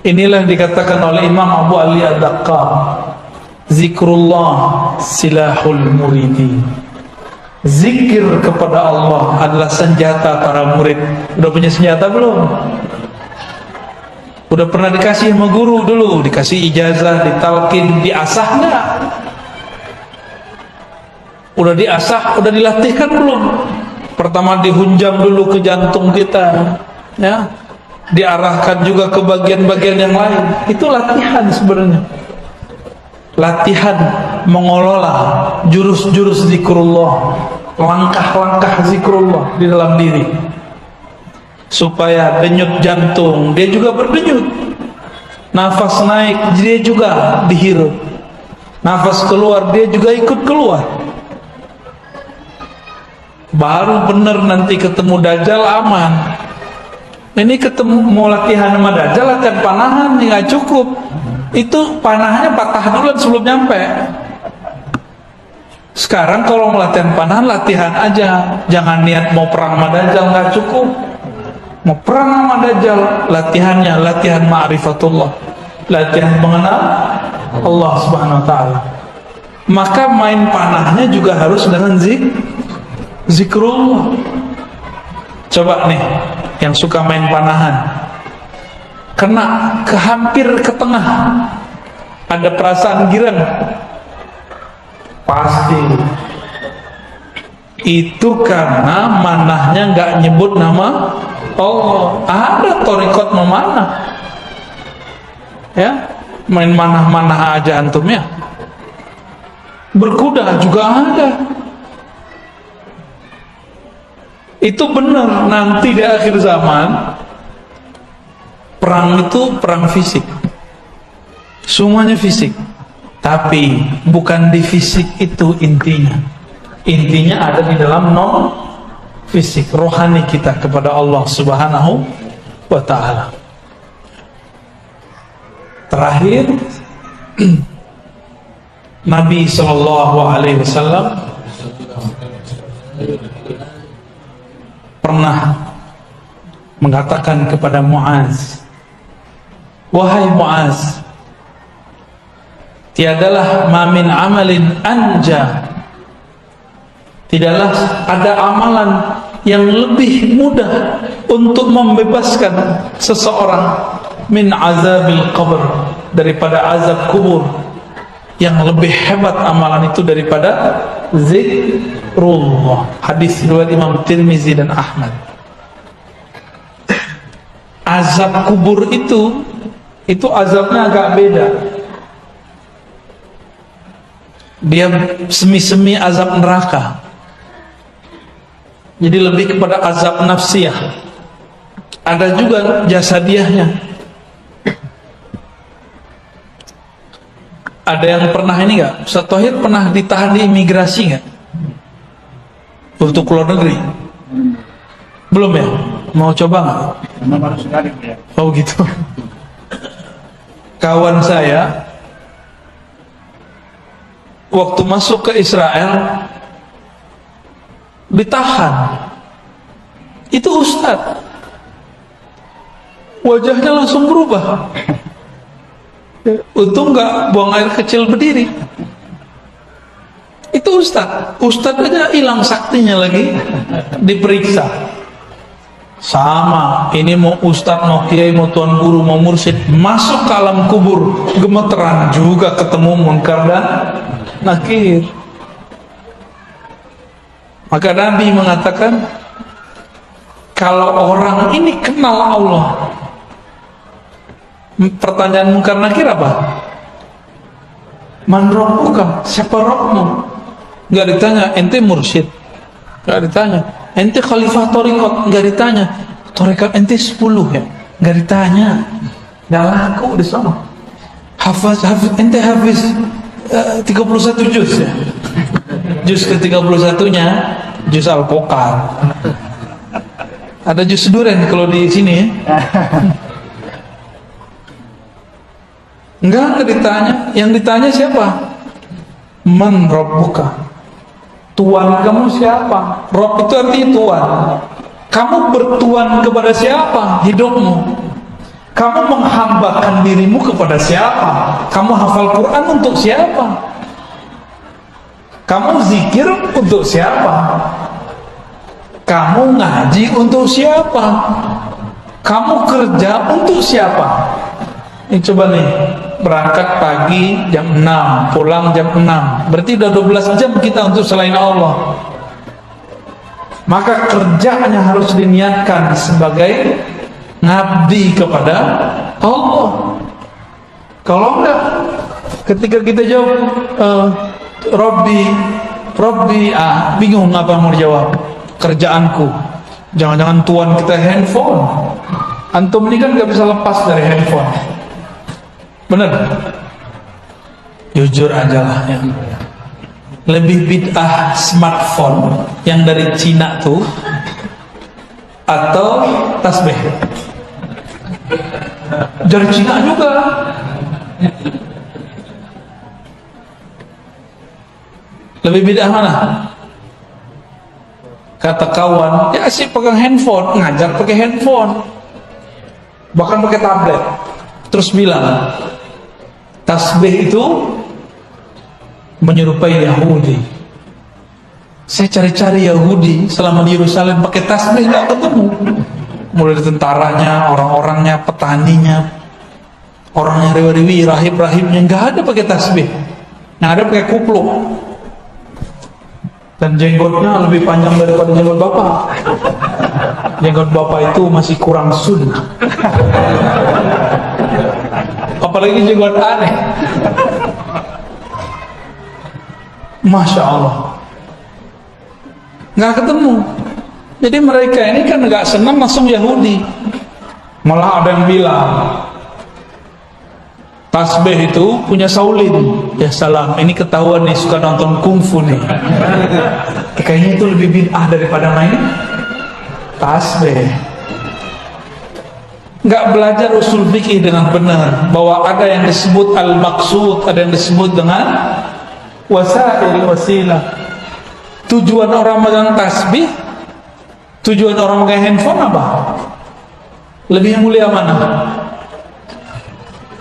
Inilah yang dikatakan oleh Imam Abu Ali Ad-Daqqaq, zikrullah silahul muridi. Zikir kepada Allah adalah senjata para murid. Udah punya senjata belum? Udah pernah dikasih sama guru dulu, dikasih ijazah, ditalkin, diasah enggak? Udah diasah, udah dilatihkan belum? Pertama dihunjam dulu ke jantung kita, ya. Diarahkan juga ke bagian-bagian yang lain. Itu latihan sebenarnya. Latihan mengelola jurus-jurus zikrullah, langkah-langkah zikrullah di dalam diri, supaya denyut jantung dia juga berdenyut, nafas naik dia juga dihirup, nafas keluar dia juga ikut keluar. Baru bener nanti ketemu Dajjal aman. Ini ketemu mau latihan sama Dajjal, latihan panahan nggak cukup. Itu panahnya patah duluan sebelum nyampe. Sekarang kalau latihan panahan, latihan aja. Jangan niat mau perang sama Dajjal, nggak cukup. Mau perang sama Dajjal, latihannya latihan ma'rifatullah, latihan mengenal Allah Subhanahu wa ta'ala. Maka main panahnya juga harus dengan zikrullah. Coba nih yang suka main panahan, kena hampir ke tengah, ada perasaan girang, pasti itu karena manahnya nggak nyebut nama Allah. Ada torikot memanah, ya, main manah-manah aja antum ya. Berkuda juga ada. Itu benar, nanti di akhir zaman perang itu perang fisik, semuanya fisik. Tapi bukan di fisik itu intinya. Intinya ada di dalam non fisik, rohani kita kepada Allah Subhanahu wa ta'ala. Terakhir, Nabi SAW pernah mengatakan kepada Muaz, wahai Muaz, tiadalah mamin amalin anja, tidaklah ada amalan yang lebih mudah untuk membebaskan seseorang min azabil qabr, daripada azab kubur. Yang lebih hebat amalan itu daripada zikrullah. Hadis riwayat Imam Tirmizi dan Ahmad. Azab kubur itu azabnya agak beda. Dia semi-semi azab neraka. Jadi lebih kepada azab nafsiyah. Ada juga jasadiahnya. Ada yang pernah ini nggak? Ustaz Thohir pernah ditahan di imigrasi nggak? Untuk keluar negeri? Belum ya? Mau coba nggak? Oh gitu. Kawan saya waktu masuk ke Israel ditahan. Itu ustaz. Wajahnya langsung berubah. Untung nggak buang air kecil berdiri. Itu ustaz. Ustaz aja hilang saktinya lagi diperiksa. Sama, ini mau ustaz, mau kiai, mau tuan guru, mau mursyid, masuk ke alam kubur, gemeteran juga ketemu munkar dan nakir. Maka Nabi mengatakan, kalau orang ini kenal Allah, pertanyaan munkar nakir apa? Man rabbuka, siapa Rabbmu? Gak ditanya, ente mursyid. Gak ditanya, ente khalifah thariqat. Gak ditanya, thariqat ente 10 ya. Gak ditanya. Gak laku di sana. Ente hafiz 31 juz ya. Juz ke-31 nya juz Al-Poqar. Ada juz duren kalau di sini ya. Enggak ditanya. Yang ditanya siapa? Man rabbuka, Tuhan kamu siapa? Rabb itu artinya Tuhan. Kamu bertuan kepada siapa hidupmu? Kamu menghambakan dirimu kepada siapa? Kamu hafal Quran untuk siapa? Kamu zikir untuk siapa? Kamu ngaji untuk siapa? Kamu kerja untuk siapa? Ini coba nih, berangkat pagi jam 6, pulang jam 6, berarti udah 12 jam kita untuk selain Allah. Maka kerjanya harus diniatkan sebagai ngabdi kepada Allah. Kalau enggak, ketika kita jawab Robbi, bingung apa mau dijawab. Kerjaanku, jangan-jangan tuan kita handphone. Antum ini kan gak bisa lepas dari handphone. Bener? Jujur aja lah ya. Lebih bid'ah smartphone yang dari Cina tuh atau tasbih? Dari Cina juga. Lebih bid'ah mana? Kata kawan, ya sih pegang handphone, ngajar pakai handphone, bahkan pakai tablet. Terus bilang tasbih itu menyerupai Yahudi. Saya cari-cari Yahudi selama di Yerusalem pakai tasbih, nggak ketemu. Mulai dari tentaranya, orang-orangnya, petaninya, orangnya rewi-rewi, rahib-rahibnya, nggak ada pakai tasbih. Yang ada pakai kupluk. Dan jenggotnya lebih panjang daripada jenggot bapak. Jenggot bapak itu masih kurang sunnah. Apalagi jenggot aneh. Masya Allah, nggak ketemu. Jadi mereka ini kan nggak senang langsung Yahudi. Malah ada yang bilang tasbih itu punya Saulin. Ya salam, ini ketahuan nih suka nonton kungfu nih. Kayaknya itu lebih bid'ah daripada main tasbih. Nggak belajar usul fikih dengan benar, bahwa ada yang disebut al-maqsud, ada yang disebut dengan wasail, wasilah. Tujuan orang megang tasbih, tujuan orang megang handphone apa? Lebih mulia mana?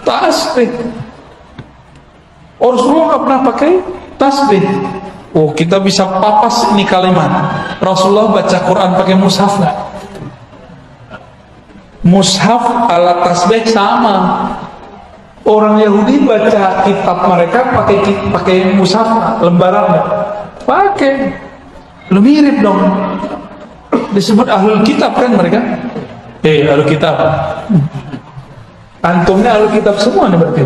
Tasbih. Rasulullah nggak pernah pakai tasbih. Oh, kita bisa papas ini kalimat. Rasulullah baca Quran pakai mushaf nggak? Mushaf alat tasbih sama. Orang Yahudi baca kitab mereka pakai mushaf lembaran nggak? Pakai. Lu mirip dong. Disebut ahlul kitab kan mereka? Ahlul kitab. Antumnya ahlul kitab semua nih berarti.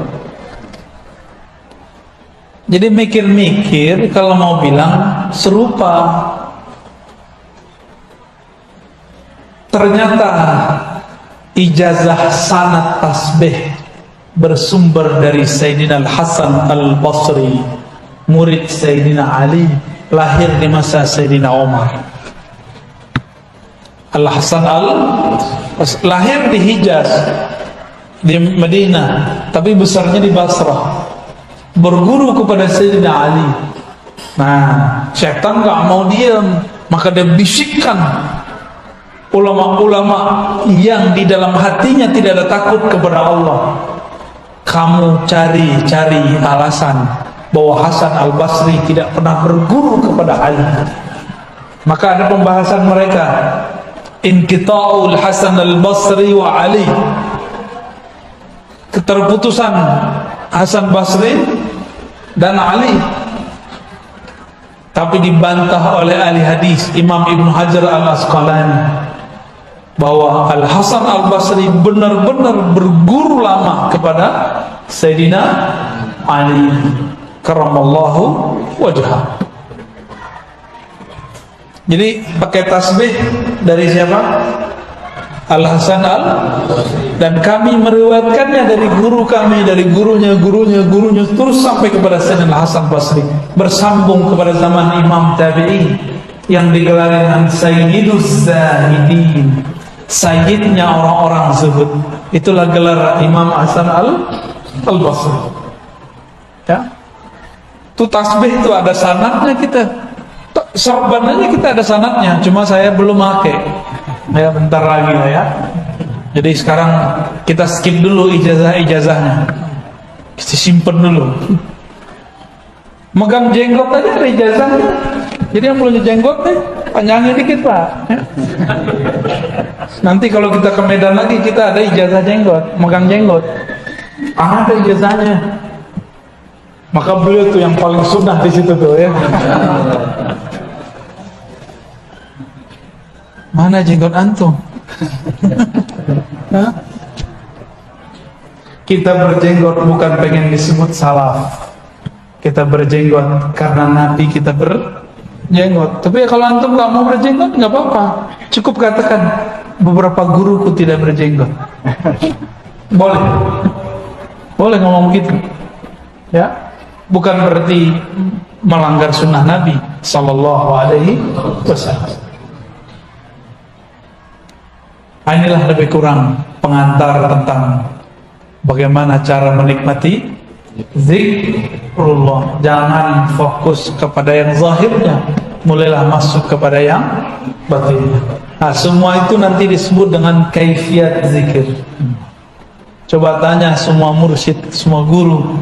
Jadi mikir-mikir kalau mau bilang serupa. Ternyata ijazah sanad tasbih bersumber dari Sayyidina Al-Hasan Al-Basri, murid Sayyidina Ali, lahir di masa Sayyidina Umar. Al-Hasan lahir di Hijaz, di Madinah, tapi besarnya di Basrah. Berguru kepada Sayyidina Ali. Nah, syaitan gak mau diam, maka dia bisikkan ulama-ulama yang di dalam hatinya tidak ada takut kepada Allah. Kamu cari alasan bahwa Hasan Al-Basri tidak pernah berguru kepada Ali. Maka ada pembahasan mereka, inqita'ul Hasan Al-Basri wa Ali, keterputusan Hasan Basri dan Ali. Tapi dibantah oleh ahli hadis Imam Ibn Hajar Al-Asqalani bahwa Al-Hasan Al-Basri benar-benar berguru lama kepada Sayyidina Ali karramallahu wajhah. Jadi pakai tasbih dari siapa? Al-Hasan dan kami meriwayatkannya dari guru kami, dari gurunya terus sampai kepada Sayyidina Hasan Basri, bersambung kepada zaman Imam Tabi'in yang digelar dengan Sayyidus Zahidin, sayyidnya orang-orang zuhud. Itulah gelar Imam Hasan Al-Basri. Ya, itu tasbih itu ada sanadnya, kita sorbannya kita ada sanadnya, cuma saya belum pakai. Ya, bentar lagi lah ya. Jadi sekarang kita skip dulu ijazahnya, kita simpen dulu. Megang jenggot aja ada ijazahnya. Jadi yang punya jenggot nih panjangin dikit Pak ya. Nanti kalau kita ke Medan lagi kita ada ijazah jenggot, megang jenggot, ada ijazahnya. Maka beliau tuh yang paling sunnah di situ tuh ya. Mana jenggot antum? Kita berjenggot bukan pengen disebut salaf. Kita berjenggot karena Nabi kita berjenggot. Tapi ya kalau antum nggak mau berjenggot nggak apa-apa. Cukup katakan beberapa guruku tidak berjenggot. Boleh, boleh ngomong begitu. Ya, bukan berarti melanggar sunnah Nabi Sallallahu Alaihi Wasallam. Inilah lebih kurang pengantar tentang bagaimana cara menikmati zikrullah. Jangan fokus kepada yang zahirnya, mulailah masuk kepada yang batinnya. Nah, semua itu nanti disebut dengan kaifiyat zikir. Coba tanya semua mursyid, semua guru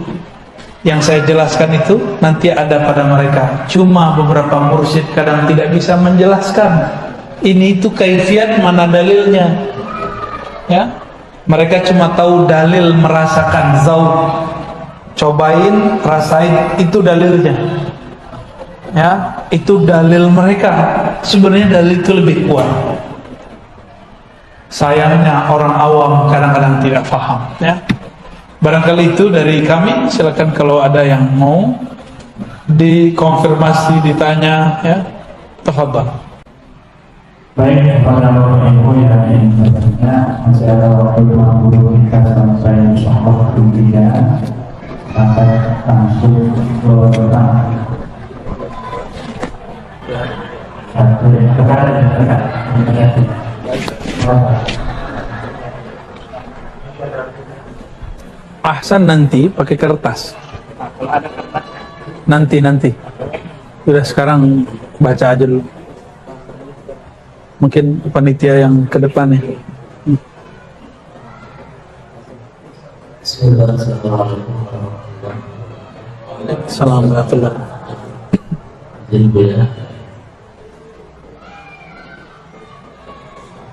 yang saya jelaskan itu nanti ada pada mereka. Cuma beberapa mursyid kadang tidak bisa menjelaskan ini itu kaifiat, mana dalilnya ya. Mereka cuma tahu dalil, merasakan zauq, cobain, rasain, itu dalilnya ya, itu dalil mereka. Sebenarnya dalil itu lebih kuat. Sayangnya orang awam kadang-kadang tidak paham ya. Barangkali itu dari kami, silakan kalau ada yang mau dikonfirmasi, ditanya ya, tafadhal. Baik, pada Bapak Ibu yang ingin bertanya, masih ada waktu 50 kita sampai sholat dunia, maka langsung ke depan. Satu yang dekat. Ahsan nanti pakai kertas. Nanti. Sudah sekarang baca aja dulu. Mungkin panitia yang ke depan nih. Assalamualaikum.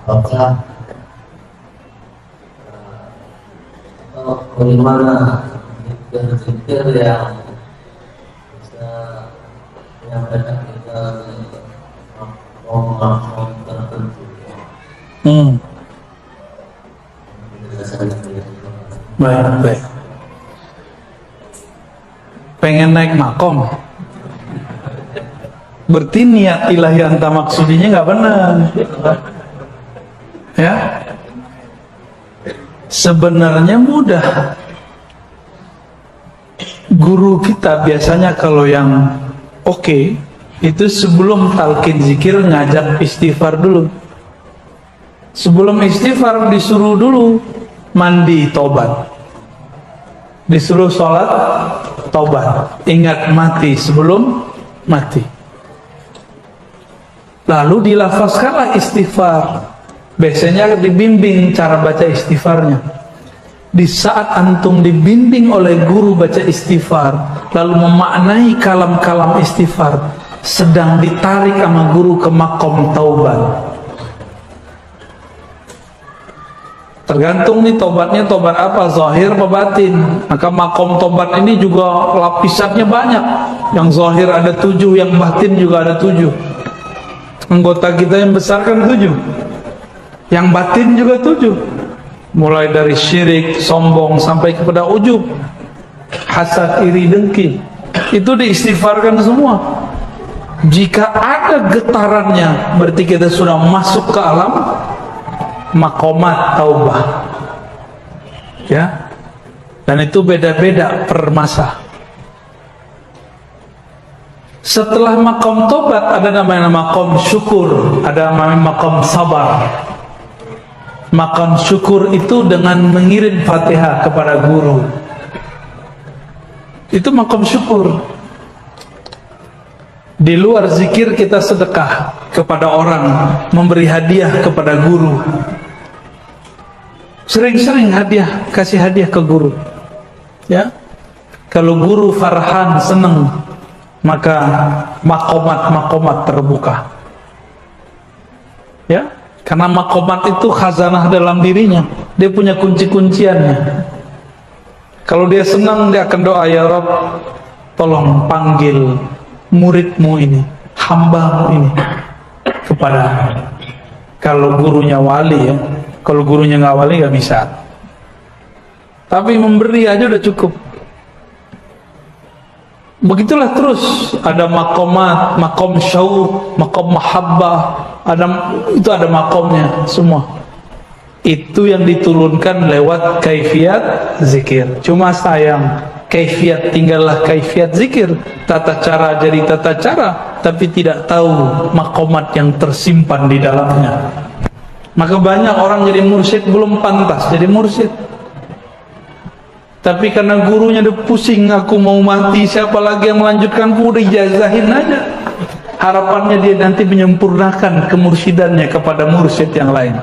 Apakah bagaimana zikir yang bisa menyampaikan kita ngomong tertentu. Baik. pengen naik makom, berarti niat ilahi anta maksudnya nggak benar. Ya, sebenarnya mudah. Guru kita biasanya kalau yang oke, itu sebelum talqin zikir ngajak istighfar dulu. Sebelum istighfar disuruh dulu mandi tobat, disuruh sholat tobat, ingat mati sebelum mati, lalu dilafazkanlah istighfar. Biasanya dibimbing cara baca istighfarnya. Di saat antum dibimbing oleh guru baca istighfar, lalu memaknai kalam-kalam istighfar, sedang ditarik sama guru ke makom taubat. Tergantung nih tobatnya, tobat apa, zahir apa batin. Maka makom tobat ini juga lapisannya banyak. Yang zahir ada 7, yang batin juga ada 7. Anggota kita yang besar kan 7, yang batin juga 7. Mulai dari syirik, sombong, sampai kepada ujub, hasad, iri, dengki, itu diistighfarkan semua. Jika ada getarannya, berarti kita sudah masuk ke alam makomat taubah. Ya, dan itu beda-beda per masa. Setelah makom tobat ada namanya makom syukur, ada namanya makom sabar. Makom syukur itu dengan mengirim Fatihah kepada guru. Itu makom syukur. Di luar zikir kita sedekah kepada orang, memberi hadiah kepada guru. Sering-sering hadiah, kasih hadiah ke guru. Ya, kalau guru farhan, senang, maka makomat-makomat terbuka. Ya, karena makomat itu khazanah dalam dirinya, dia punya kunci-kunciannya. Kalau dia senang, dia akan doa, ya Rabb, tolong panggil muridmu ini, hambamu ini kepada. Kalau gurunya wali ya, kalau gurunya nggak wali nggak bisa. Tapi memberi aja udah cukup. Begitulah terus, ada makomat, makom syauq, makom mahabbah, itu ada makomnya semua. Itu yang diturunkan lewat kaifiat zikir. Cuma sayang, kaifiat tinggallah kaifiat zikir, tata cara jadi tata cara, tapi tidak tahu makomat yang tersimpan di dalamnya. Maka banyak orang jadi mursyid belum pantas jadi mursyid. Tapi karena gurunya udah pusing, aku mau mati, siapa lagi yang melanjutkan, udah ijazahin aja. Harapannya dia nanti menyempurnakan kemursidannya kepada mursyid yang lain.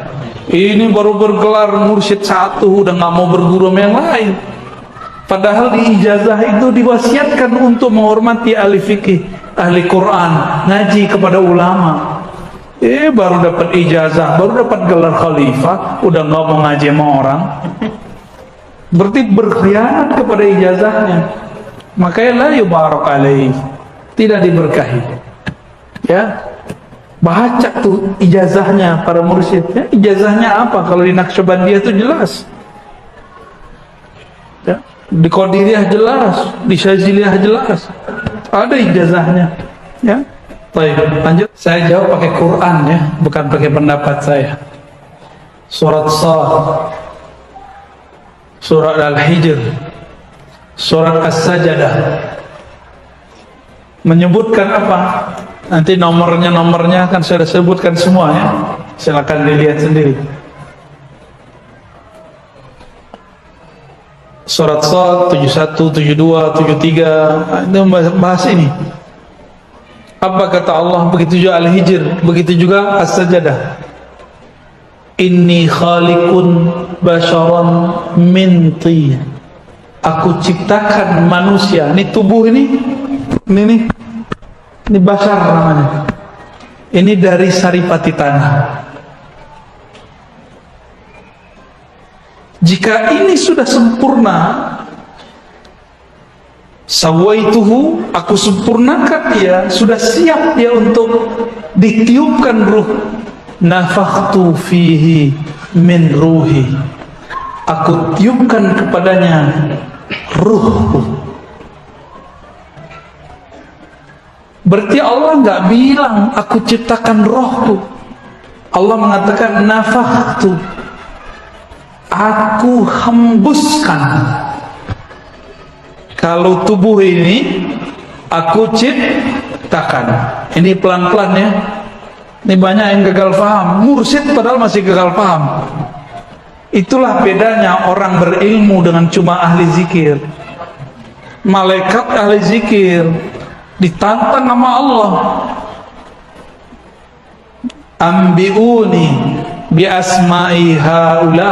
Ini baru bergelar mursyid 1, udah nggak mau berguru sama yang lain. Padahal di ijazah itu diwasiatkan untuk menghormati ahli fikih, ahli Quran, ngaji kepada ulama. Baru dapat ijazah, baru dapat gelar khalifah, udah nggak mau ngaji sama orang. Berarti berkhianat kepada ijazahnya. Makanya la yubarak alaih, tidak diberkahi. Ya, baca tuh ijazahnya para mursyid. Ya, ijazahnya apa? Kalau di Naqsyabandiyah itu jelas. Ya, di Qadiriyah jelas, di Syaziliyah jelas. Ada ijazahnya. Ya, baik. Lanjut. Saya jawab pakai Quran ya, bukan pakai pendapat saya. Surat Shad, Surat Al-Hijr, Surat As-Sajdah menyebutkan apa? Nanti nomornya kan saya sebutkan semua ya. Silakan dilihat sendiri. Surat Shad 71, 72, 73 itu bahas ini. Apa kata Allah? Begitu juga Al-Hijr, begitu juga As-Sajdah. Inni khaliqun basharan min tin. Aku ciptakan manusia. Ini tubuh ini bashar namanya. Ini dari saripati tanah. Jika ini sudah sempurna, sawaituhu, aku sempurnakan dia, sudah siap dia untuk ditiupkan ruh. Nafakhtu fihi min ruhi, aku tiupkan kepadanya ruhku. Berarti Allah nggak bilang aku ciptakan rohku. Allah mengatakan nafakhtu, aku hembuskan. Kalau tubuh ini aku ciptakan. Ini pelan-pelan ya. Ini banyak yang gagal paham. Mursyid padahal masih gagal paham. Itulah bedanya orang berilmu dengan cuma ahli zikir. Malaikat ahli zikir ditantang sama Allah. Ambiuni bi asma'i haula,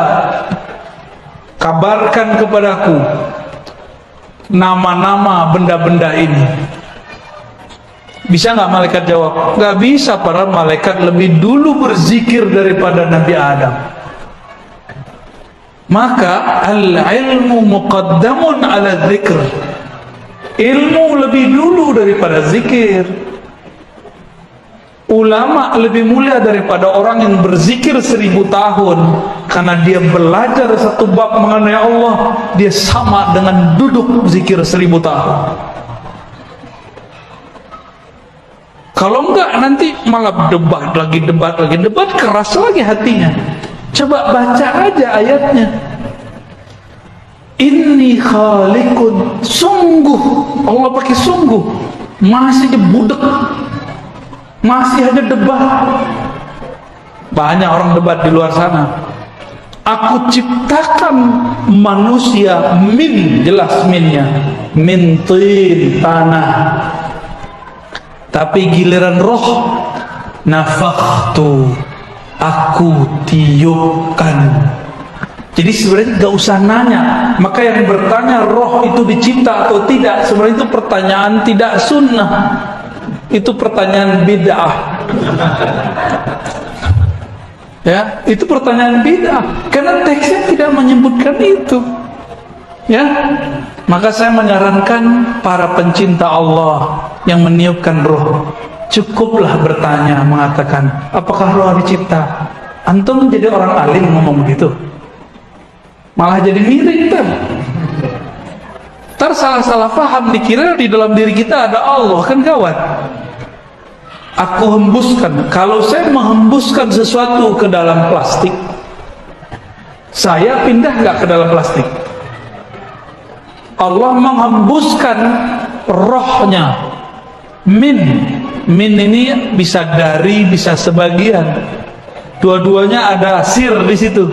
kabarkan kepadaku nama-nama benda-benda ini. Bisa nggak malaikat jawab? Nggak bisa, para malaikat lebih dulu berzikir daripada Nabi Adam. Maka al-ilmu muqaddamun ala dzikr. Ilmu lebih dulu daripada zikir. Ulama lebih mulia daripada orang yang berzikir 1000 tahun, karena dia belajar satu bab mengenai Allah, dia sama dengan duduk zikir 1000 tahun. Kalau enggak nanti malah debat lagi, keras lagi hatinya. Coba baca aja ayatnya. Inni khaliqun, sungguh, Allah pakai sungguh, masih dibudek, masih ada debat. Banyak orang debat di luar sana. Aku ciptakan manusia min, jelas minnya, min tin, tanah. Tapi giliran roh, nafakhtu, aku tiupkan. Jadi sebenarnya gak usah nanya. Maka yang bertanya roh itu dicipta atau tidak, sebenarnya itu pertanyaan tidak sunnah. Itu pertanyaan bid'ah. Ya, itu pertanyaan bid'ah. Karena teksnya tidak menyebutkan itu. Ya, maka saya menyarankan para pencinta Allah yang meniupkan roh, cukuplah bertanya, mengatakan, apakah roh dicipta? Antum jadi orang alim ngomong begitu, malah jadi miring ntar salah paham, dikira di dalam diri kita ada Allah, kan gawat. Aku hembuskan. Kalau saya menghembuskan sesuatu ke dalam plastik, saya pindah nggak ke dalam plastik? Allah menghembuskan rohnya. Min ini bisa dari, bisa sebagian. Dua-duanya ada sir di situ.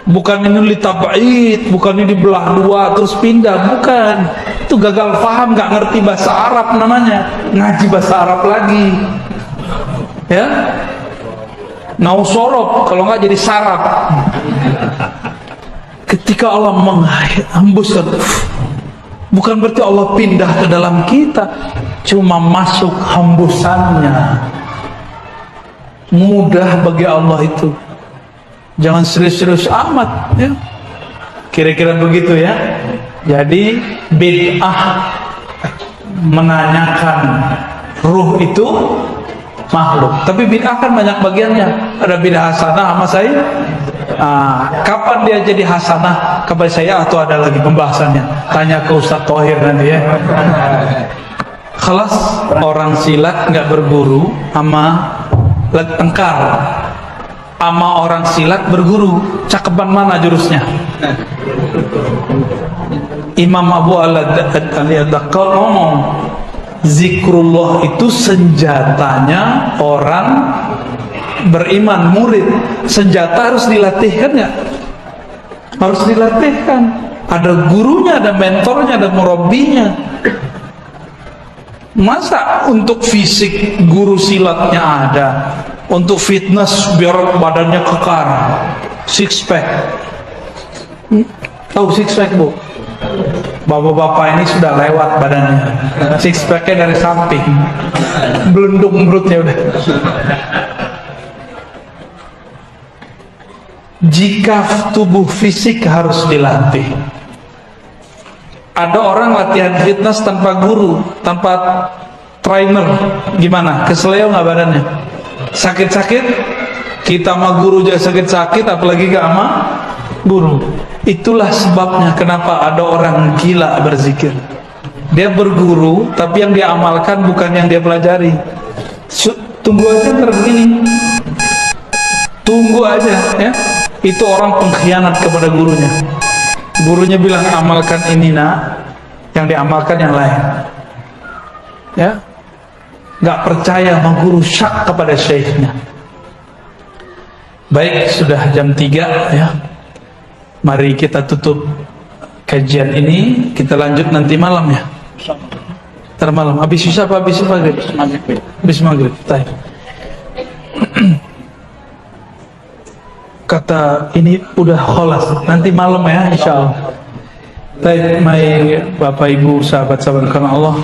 Bukan ini litab'id, bukan ini dibelah dua terus pindah, bukan. Itu gagal paham, nggak ngerti bahasa Arab namanya. Ngaji bahasa Arab lagi. Ya. Nausorop, kalau nggak jadi sarap. Ketika Allah menghembuskan, bukan berarti Allah pindah ke dalam kita, cuma masuk hembusannya. Mudah bagi Allah itu. Jangan serius-serius amat, ya. Kira-kira begitu ya. Jadi bid'ah menanyakan ruh itu makhluk. Tapi bid'ah kan banyak bagiannya. Ada bid'ah hasanah sama saya. Kapan dia jadi hasanah kepada saya, atau ada lagi pembahasannya? Tanya ke Ustaz Thohir nanti ya. Kelas orang silat nggak berguru sama tengkar, sama orang silat berguru, cakepan mana jurusnya? Imam Abu Al-Daqqal ngomong, zikrullah itu senjatanya orang beriman, murid. Senjata harus dilatihkan nggak? Harus dilatihkan. Ada gurunya, ada mentornya, ada murabbinya. Masa untuk fisik guru silatnya ada, untuk fitness biar badannya kekar, six pack. Tahu six pack, Bu? Bapak-bapak ini sudah lewat badannya, six packnya dari samping, belundung perutnya udah. Jika tubuh fisik harus dilatih. Ada orang latihan fitness tanpa guru, tanpa trainer, gimana? Keseleo nggak badannya? Sakit-sakit? Kita sama guru aja sakit-sakit, apalagi gak sama guru. Itulah sebabnya kenapa ada orang gila berzikir. Dia berguru, tapi yang dia amalkan bukan yang dia pelajari. Tunggu aja ntar begini. Tunggu aja ya. Itu orang pengkhianat kepada gurunya. Gurunya bilang amalkan ini nak, yang diamalkan yang lain. Ya, nggak percaya sama guru, syak kepada syekhnya. Baik, sudah jam 3 ya. Mari kita tutup kajian ini, kita lanjut nanti malam ya. Ntar malam, habis isya apa habis maghrib? Habis maghrib. Kata ini udah kholas, nanti malam ya insyaallah. Baik, Bapak Ibu, sahabat-sahabat karena Allah,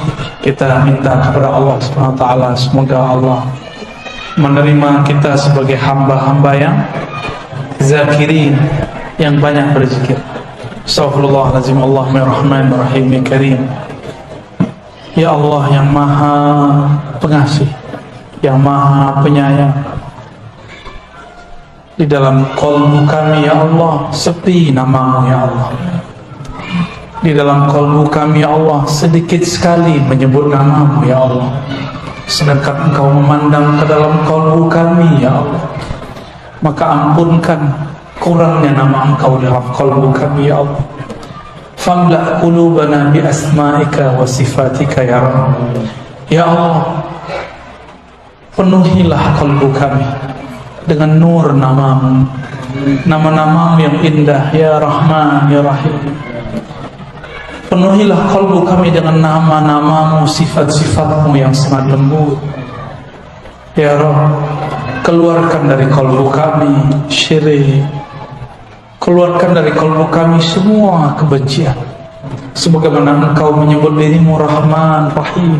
kita minta kepada Allah Subhanahu wa taala semoga Allah menerima kita sebagai hamba-hamba yang zakirin, yang banyak berzikir. Astaghfirullahaladzim, Allahumma rahman rahim karim. Ya Allah yang maha pengasih, yang maha penyayang, di dalam qalbu kami ya Allah sepi namamu ya Allah. Di dalam qalbu kami ya Allah sedikit sekali menyebut namamu ya Allah. Sedangkan Engkau memandang ke dalam qalbu kami ya Allah, maka ampunkan kurangnya nama Engkau dalam qalbu kami ya Allah. Famla' qulubana bi asma'ika wa sifatika ya Rabb. Ya Allah, penuhilah qalbu kami dengan nur namamu, nama-namamu yang indah ya Rahman ya Rahim. Penuhilah qalbu kami dengan nama-namamu, sifat-sifatmu yang sangat lembut ya Rabb. Keluarkan dari qalbu kami syirik, keluarkan dari qalbu kami semua kebencian, sebagaimana Engkau menyebut dirimu Rahman Rahim,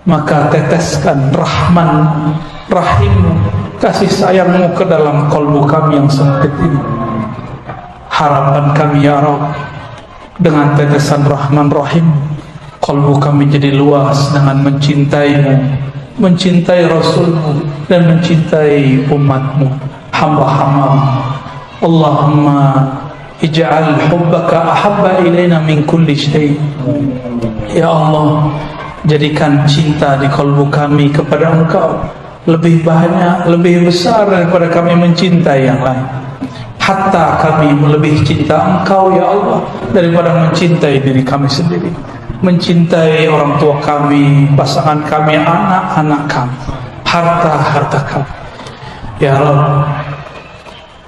maka teteskan Rahman Rahimmu, kasih sayangmu ke dalam qalbu kami yang sempit ini. Harapan kami ya Rabb, dengan tetesan Rahman Rahim, qalbu kami jadi luas dengan mencintaimu, mencintai Rasulmu, dan mencintai umatmu, hamba-hambamu. Allahumma ij'al hubbaka ahabba ilaina min kulli syai'. Ya Allah, jadikan cinta di qalbu kami kepada Engkau lebih banyak, lebih besar daripada kami mencintai yang lain. Hatta kami lebih cinta Engkau ya Allah daripada mencintai diri kami sendiri, mencintai orang tua kami, pasangan kami, anak-anak kami, harta-harta kami. Ya Rabb,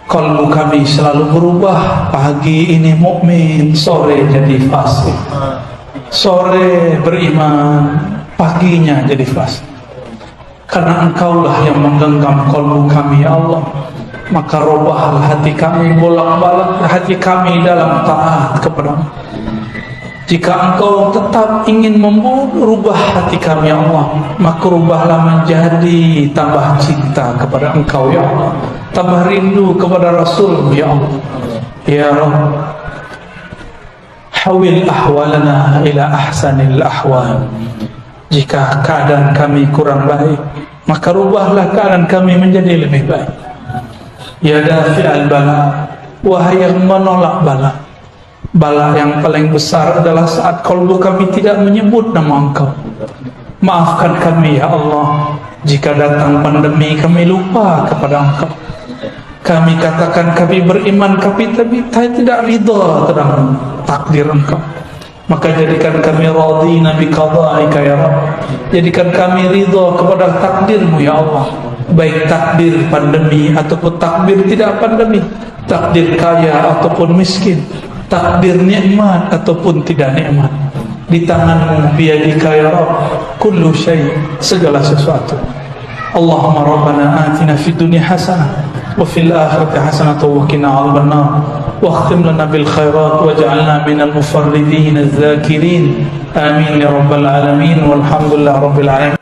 qalbu kami selalu berubah. Pagi ini mukmin, sore jadi fasik. Sore beriman, paginya jadi fasik. Karena Engkaulah yang menggenggam qalbu kami ya Allah, maka robahlah hati kami, bolak-balik hati kami dalam taat kepadamu. Jika Engkau tetap ingin merubah hati kami ya Allah, maka rubahlah menjadi tambah cinta kepada Engkau ya Allah, tambah rindu kepada Rasul ya Allah. Ya Rabb, hawil ahwalana ila ahsanil ahwal. Jika keadaan kami kurang baik, maka rubahlah keadaan kami menjadi lebih baik. Ya dafi'al bala, wahai yang menolak bala. Bala yang paling besar adalah saat qalbu kami tidak menyebut nama Engkau. Maafkan kami ya Allah, jika datang pandemi kami lupa kepada Engkau. Kami katakan kami beriman, tapi tidak ridha terhadap takdir Engkau. Maka jadikan kami radina bi qada'ika ya Rabb. Jadikan kami ridha kepada takdir-Mu ya Allah, baik takdir pandemi ataupun takdir tidak pandemi, takdir kaya ataupun miskin, takdir nikmat ataupun tidak nikmat. Di tangan-Mu, biyadika ya Rabb, kullu syai', segala sesuatu. Allahumma rabbana atina fid dunya hasanah wa fil akhirati hasanah wa qina adzabannar واختم لنا بالخيرات واجعلنا من المفردين الذاكرين آمين يا رب العالمين والحمد لله رب العالمين.